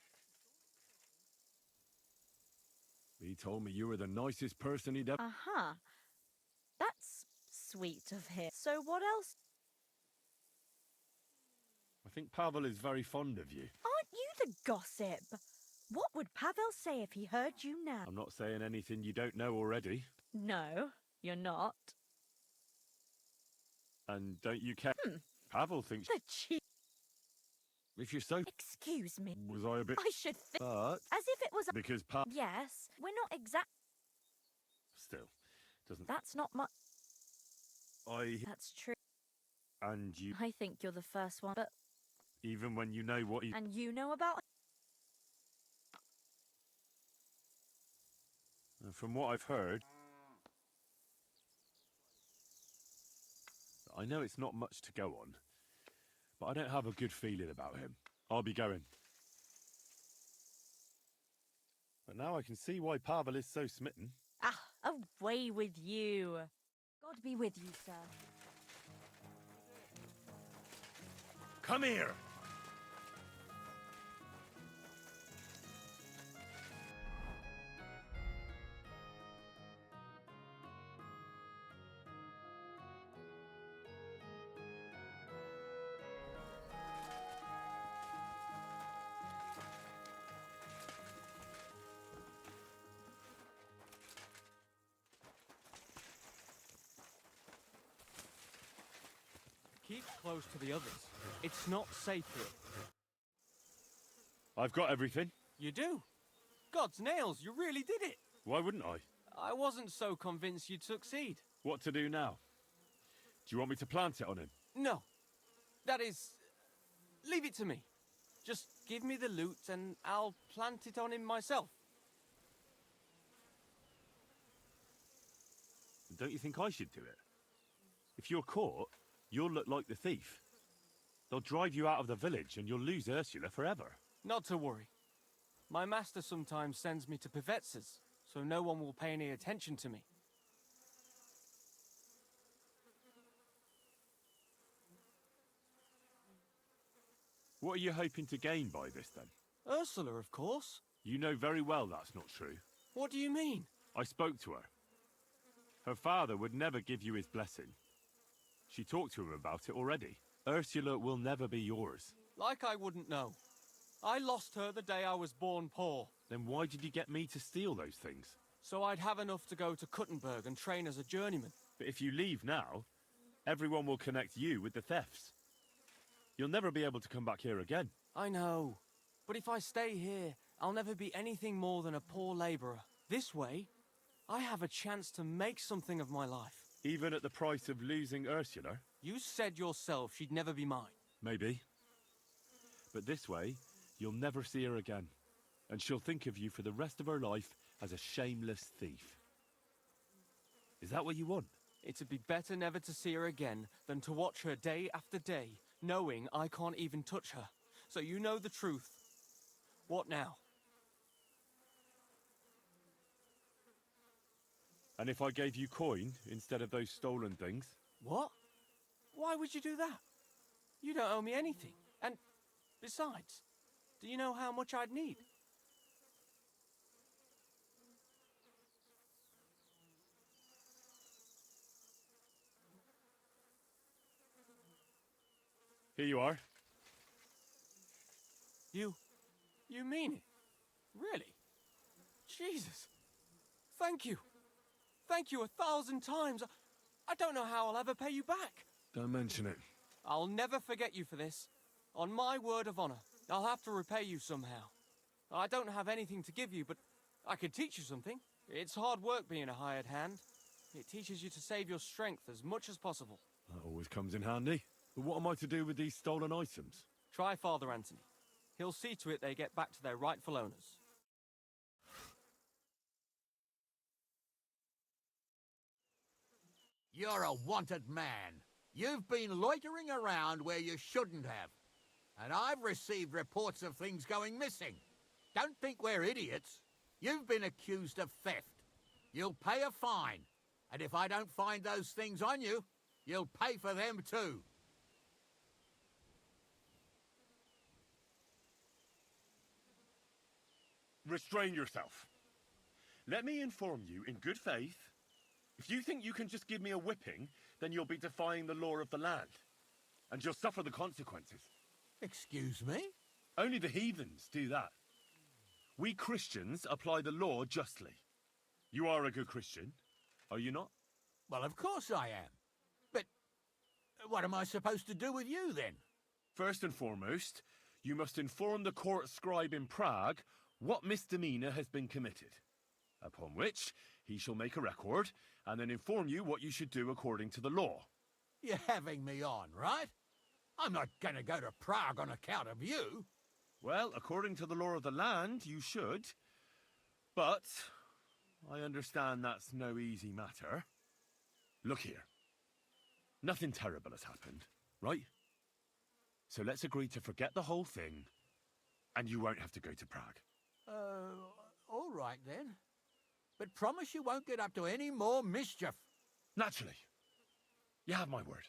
He told me you were the nicest person he'd ever... Uh-huh. That's sweet of him. So what else? I think Pavel is very fond of you. Aren't you the gossip? What would Pavel say if he heard you now? I'm not saying anything you don't know already. No, you're not. And don't you care? Pavel thinks... The cheek. If you're so... Excuse me. Was I a bit... I should think. But... As if it was a... Because Yes, we're not exact... Still, doesn't... That's not much... That's true. And you... I think you're the first one, but... Even when you know what he... And you know about... And from what I've heard... I know it's not much to go on, but I don't have a good feeling about him. I'll be going. But now I can see why Pavel is so smitten. Ah, away with you. God be with you, sir. Come here! Keep close to the others. It's not safe here. I've got everything. You do? God's nails, you really did it. Why wouldn't I? I wasn't so convinced you'd succeed. What to do now? Do you want me to plant it on him? No. That is... leave it to me. Just give me the loot and I'll plant it on him myself. Don't you think I should do it? If you're caught, you'll look like the thief. They'll drive you out of the village and you'll lose Ursula forever. Not to worry. My master sometimes sends me to Pivetz's, so no one will pay any attention to me. What are you hoping to gain by this, then? Ursula, of course. You know very well that's not true. What do you mean? I spoke to her. Her father would never give you his blessing. She talked to him about it already. Ursula will never be yours. Like I wouldn't know. I lost her the day I was born poor. Then why did you get me to steal those things? So I'd have enough to go to Kuttenberg and train as a journeyman. But if you leave now, everyone will connect you with the thefts. You'll never be able to come back here again. I know. But if I stay here, I'll never be anything more than a poor laborer. This way, I have a chance to make something of my life. Even at the price of losing Ursula? You said yourself she'd never be mine. Maybe. But this way, you'll never see her again. And she'll think of you for the rest of her life as a shameless thief. Is that what you want? It'd be better never to see her again than to watch her day after day, knowing I can't even touch her. So you know the truth. What now? And if I gave you coin instead of those stolen things? What? Why would you do that? You don't owe me anything. And besides, do you know how much I'd need? Here you are. You mean it? Really? Jesus. Thank you. Thank you 1,000 times. I don't know how I'll ever pay you back. Don't mention it. I'll never forget you for this. On my word of honor, I'll have to repay you somehow. I don't have anything to give you, but I could teach you something. It's hard work being a hired hand. It teaches you to save your strength as much as possible. That always comes in handy. But what am I to do with these stolen items? Try Father Anthony. He'll see to it they get back to their rightful owners. You're a wanted man. You've been loitering around where you shouldn't have. And I've received reports of things going missing. Don't think we're idiots. You've been accused of theft. You'll pay a fine. And if I don't find those things on you, you'll pay for them too. Restrain yourself. Let me inform you in good faith. If you think you can just give me a whipping, then you'll be defying the law of the land. And you'll suffer the consequences. Excuse me? Only the heathens do that. We Christians apply the law justly. You are a good Christian, are you not? Well, of course I am. But what am I supposed to do with you, then? First and foremost, you must inform the court scribe in Prague what misdemeanor has been committed. Upon which, he shall make a record, and then inform you what you should do according to the law. You're having me on, right? I'm not going to go to Prague on account of you. Well, according to the law of the land, you should. But I understand that's no easy matter. Look here. Nothing terrible has happened, right? So let's agree to forget the whole thing, and you won't have to go to Prague. All right then. But promise you won't get up to any more mischief. Naturally. You have my word.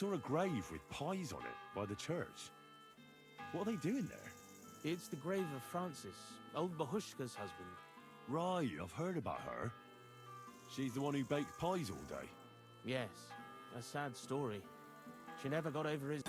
saw a grave with pies on it by the church. What are they doing there? It's the grave of Francis, old Bahushka's husband. Right, I've heard about her. She's the one who baked pies all day. Yes, a sad story. She never got over his...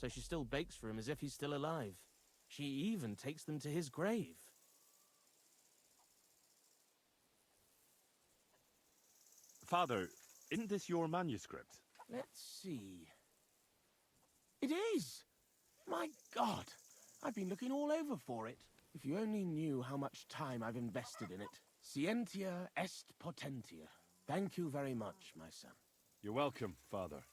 so she still bakes for him as if he's still alive. She even takes them to his grave. Father, isn't this your manuscript? Let's see. It is! My God! I've been looking all over for it. If you only knew how much time I've invested in it. Scientia est potentia. Thank you very much, my son. You're welcome, Father.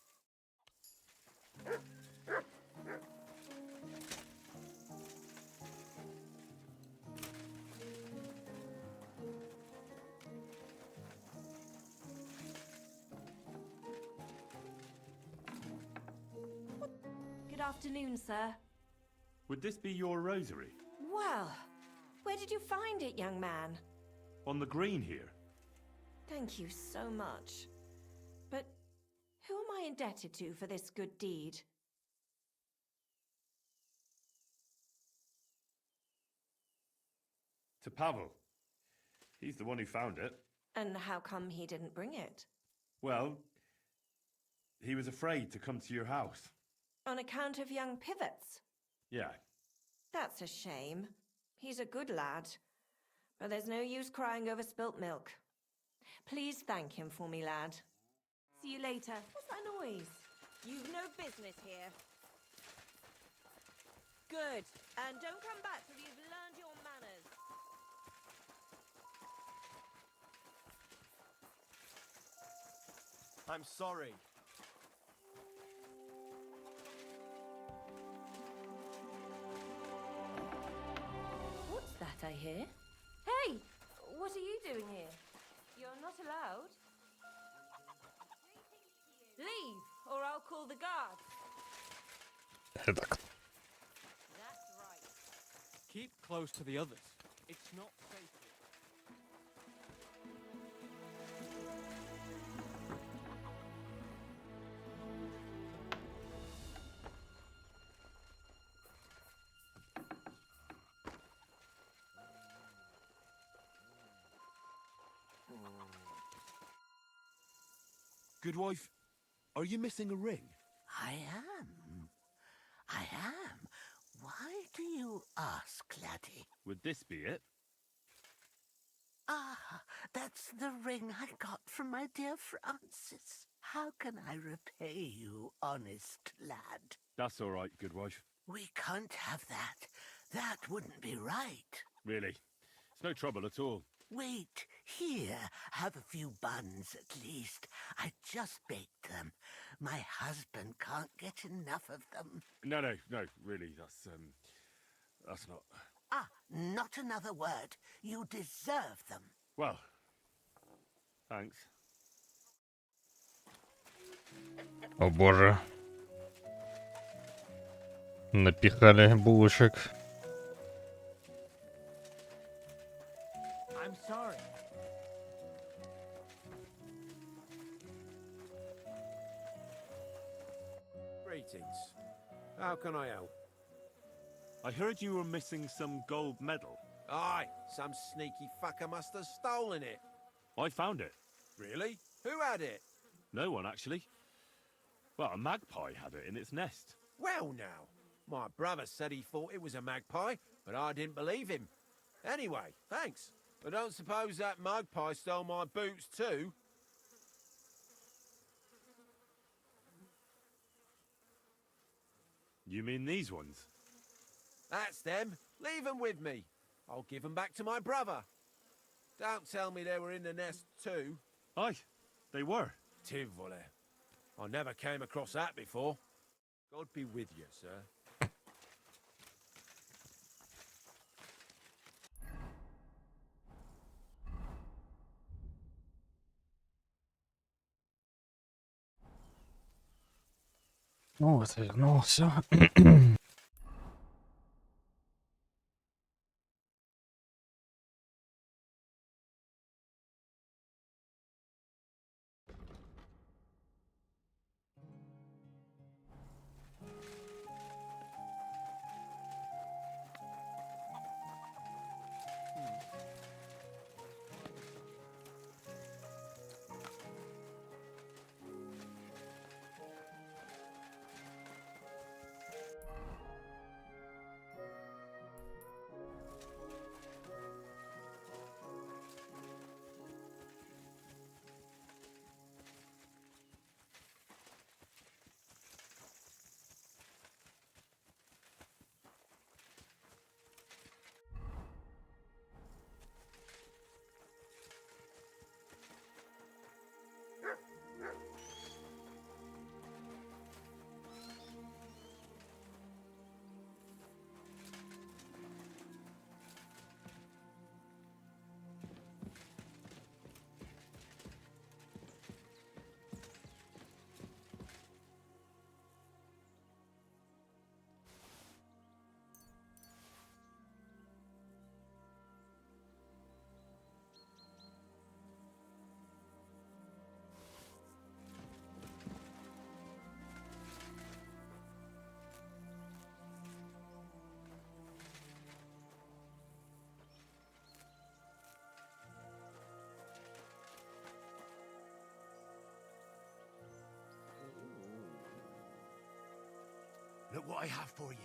Good afternoon, sir. Would this be your rosary? Well, where did you find it, young man? On the green here? Thank you so much. But who am I indebted to for this good deed? To Pavel. He's the one who found it. And how come he didn't bring it? Well, he was afraid to come to your house. On account of young pivots? Yeah. That's a shame. He's a good lad. But there's no use crying over spilt milk. Please thank him for me, lad. See you later. What's that noise? You've no business here. Good. And don't come back till you've learned your manners. I'm sorry. What's that I hear? Hey! What are you doing here? You're not allowed. Leave, or I'll call the guards. Так. That's right. Keep close to the others. It's not safe here. Good wife, are you missing a ring? I am. I am. Why do you ask, laddie? Would this be it? Ah, that's the ring I got from my dear Francis. How can I repay you, honest lad? That's all right, good wife. We can't have that. That wouldn't be right. Really. It's no trouble at all. Wait, here, have a few buns at least. I just baked them. My husband can't get enough of them. No, really, that's not... Ah, not another word. You deserve them. Well, thanks. О боже. Напихали булочек. I'm sorry. Greetings. How can I help? I heard you were missing some gold medal. Aye, some sneaky fucker must have stolen it. I found it. Really? Who had it? No one, actually. Well, a magpie had it in its nest. Well now, my brother said he thought it was a magpie, but I didn't believe him. Anyway, thanks. I don't suppose that magpie stole my boots too? You mean these ones? That's them. Leave them with me. I'll give them back to my brother. Don't tell me they were in the nest too. Aye, they were. Tivoli. I never came across that before. God be with you, sir. Ну вот, вернулся. what I have for you.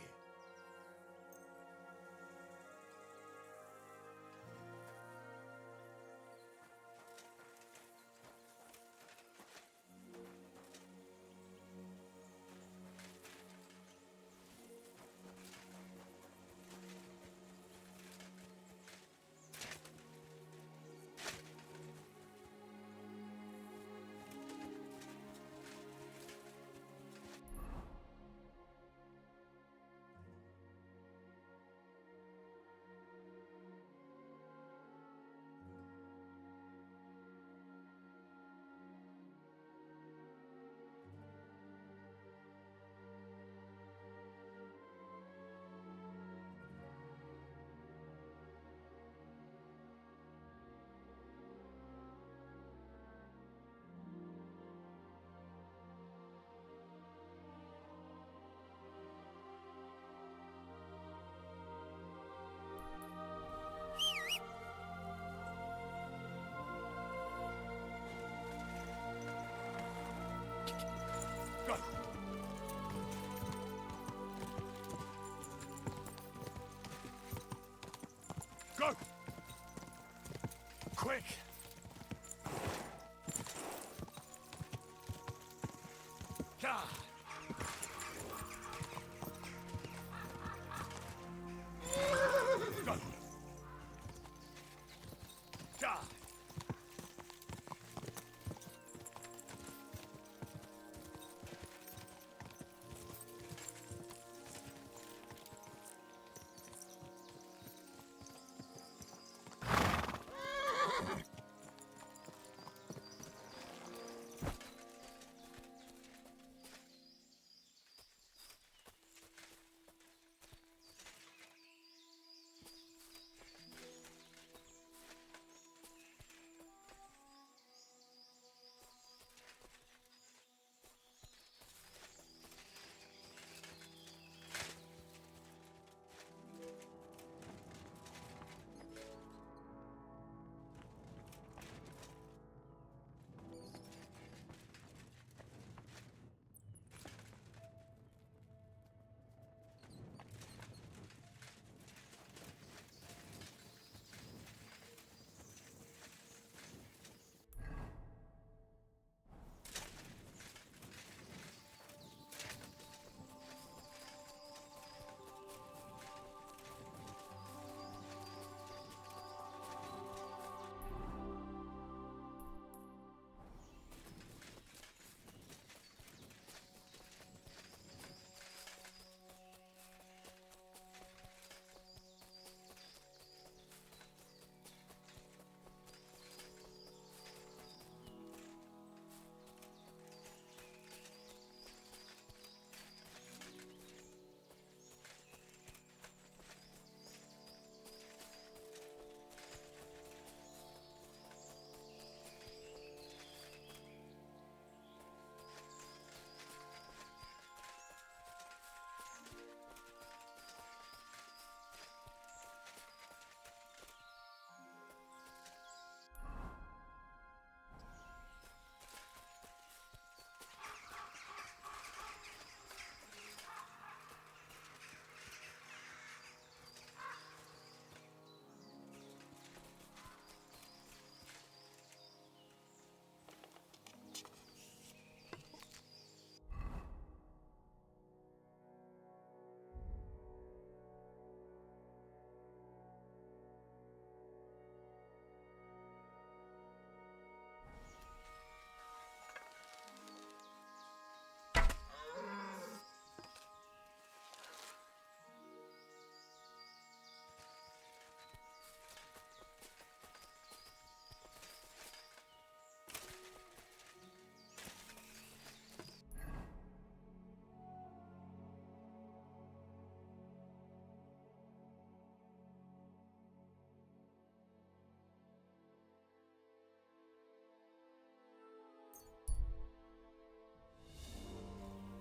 Go! Quick! God. Go! God.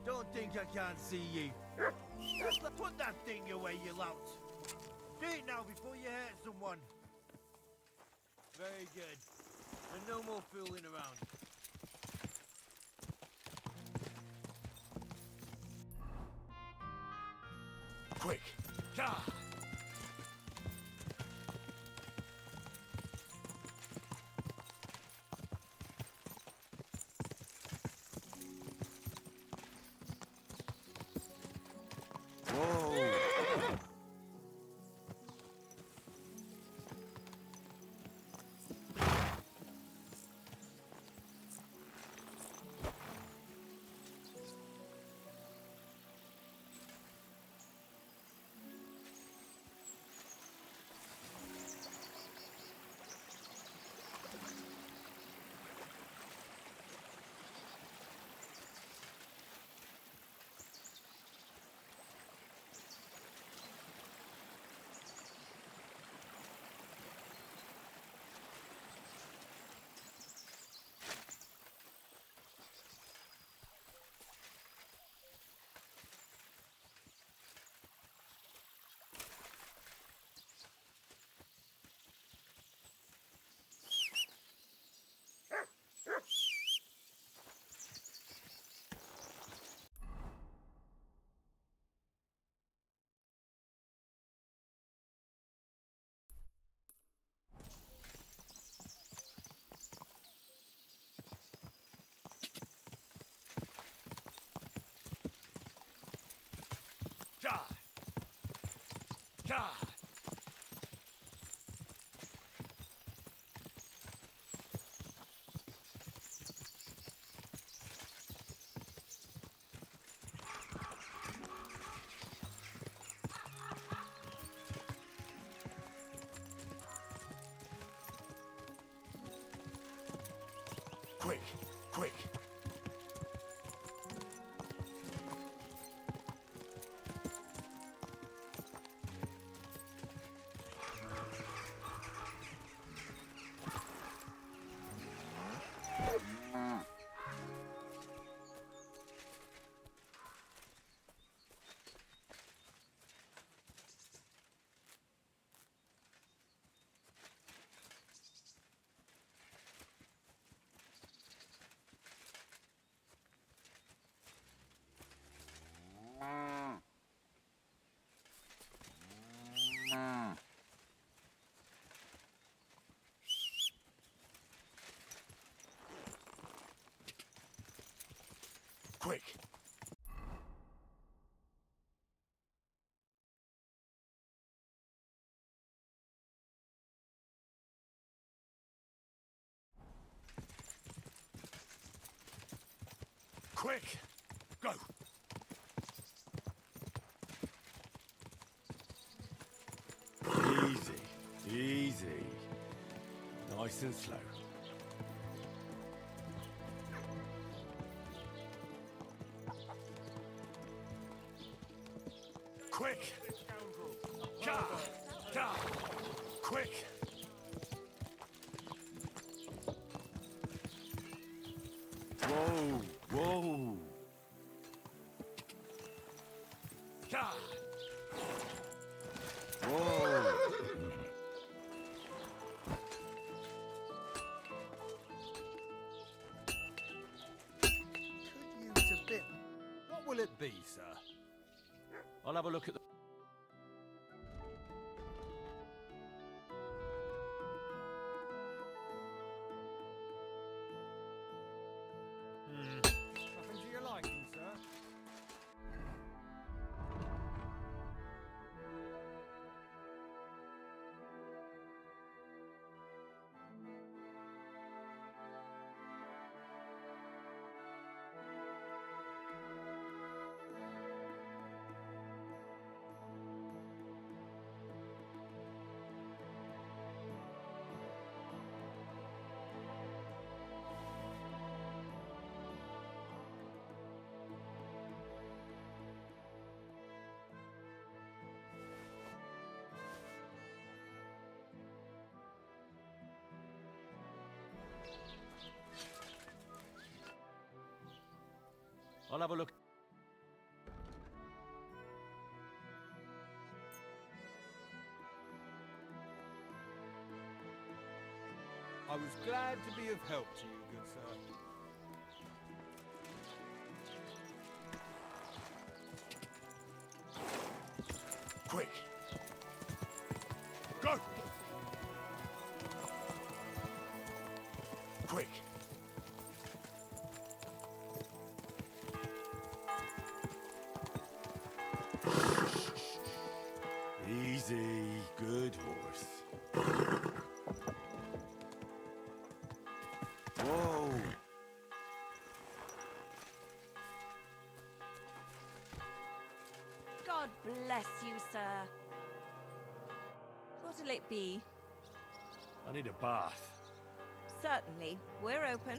Don't think I can't see you. Put that thing away, you lout. Do it now before you hurt someone. Very good. And no more fooling around. Quick! Ah! Quick! Quick! Quick! Quick! Go! Easy, easy. Nice and slow. Quick! Ga! Ga! Quick! Whoa, whoa. Ga! Whoa. Could use a bit. What will it be, sir? I'll have a look at the... Nothing to your liking, sir. I'll have a look. I was glad to be of help to you, good sir. Quick! Go! Quick! Easy, good horse. Whoa! God bless you, sir. What'll it be? I need a bath. Certainly. We're open.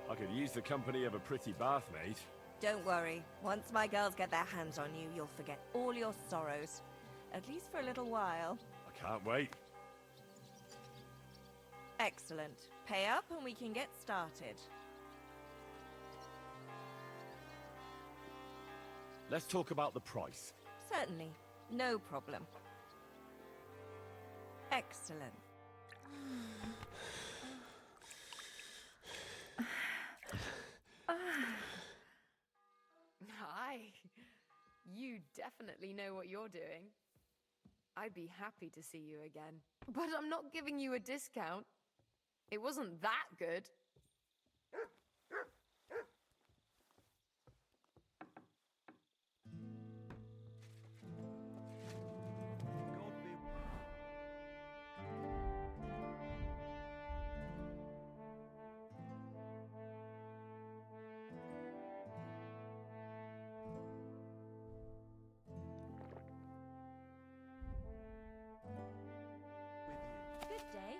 I could use the company of a pretty bath maid. Don't worry. Once my girls get their hands on you, you'll forget all your sorrows. At least for a little while. I can't wait. Excellent. Pay up and we can get started. Let's talk about the price. Certainly. No problem. Excellent. Hi. You definitely know what you're doing. I'd be happy to see you again. But I'm not giving you a discount. It wasn't that good. Good day.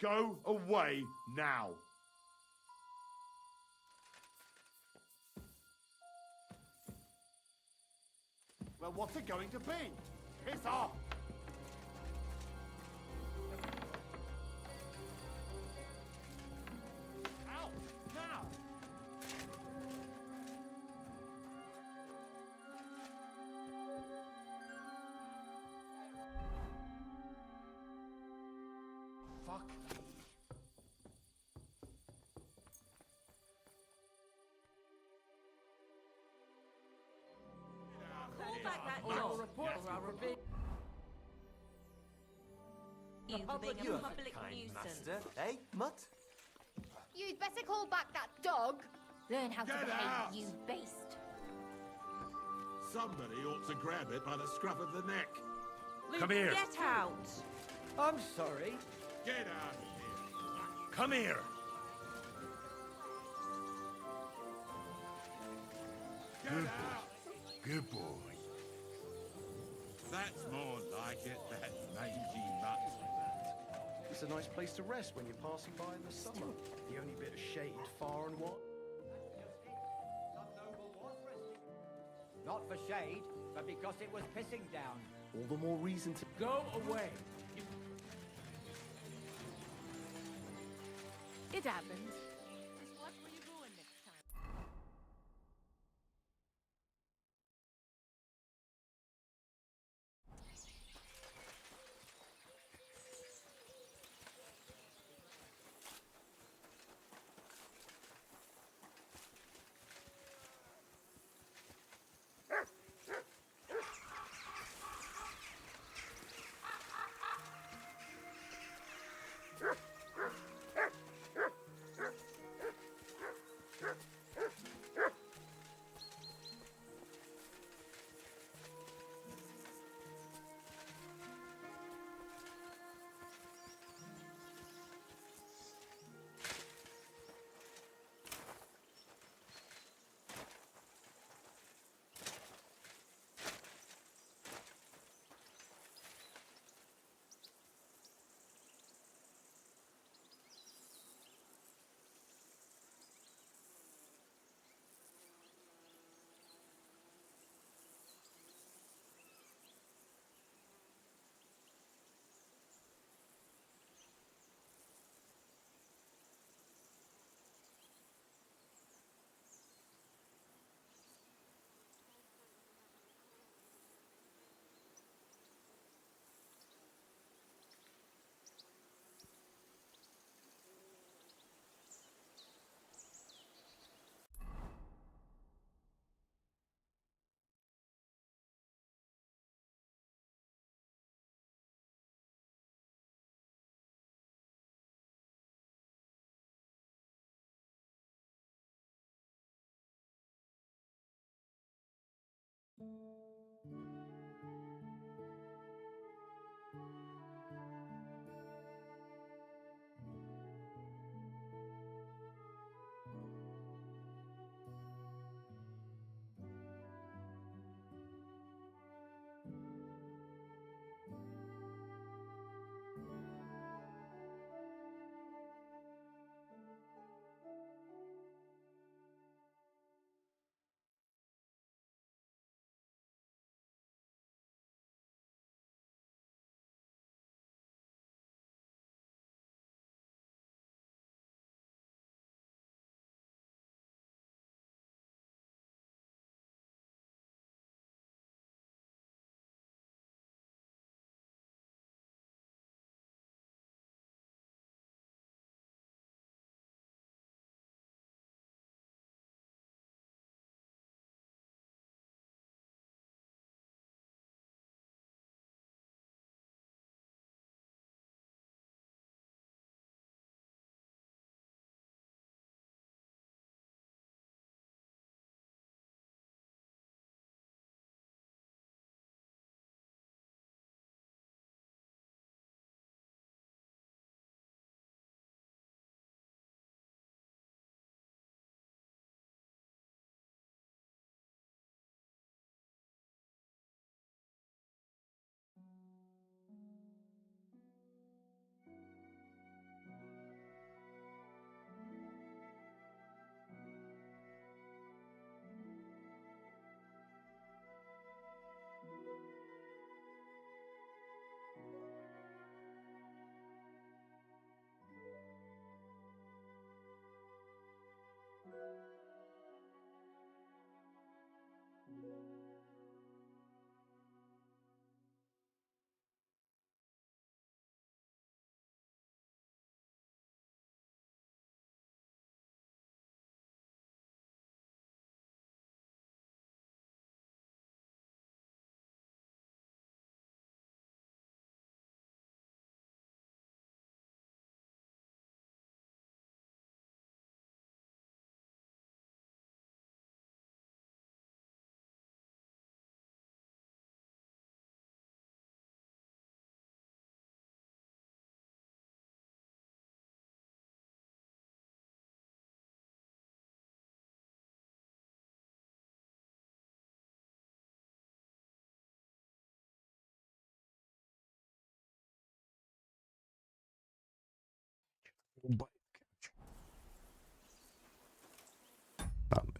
Go away now. Well, what's it going to be? Piss off! Out! Now! Fuck me. Call back that Or I'll dog. report or I'll reveal. You for being You a are public kind nuisance. master, eh, Mutt? You'd better call back that dog. Learn how to Get behave, out! you beast. Somebody ought to grab it by the scruff of the neck. Come here. Get out. I'm sorry. Get out of here. Come here. Get out. Good boy. That's more like it, that mangy mutt. It's a nice place to rest when you're passing by in the summer. The only bit of shade far and wide. Not for shade, but because it was pissing down. All the more reason to Go away. It happens.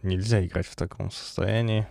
Нельзя играть в таком состоянии.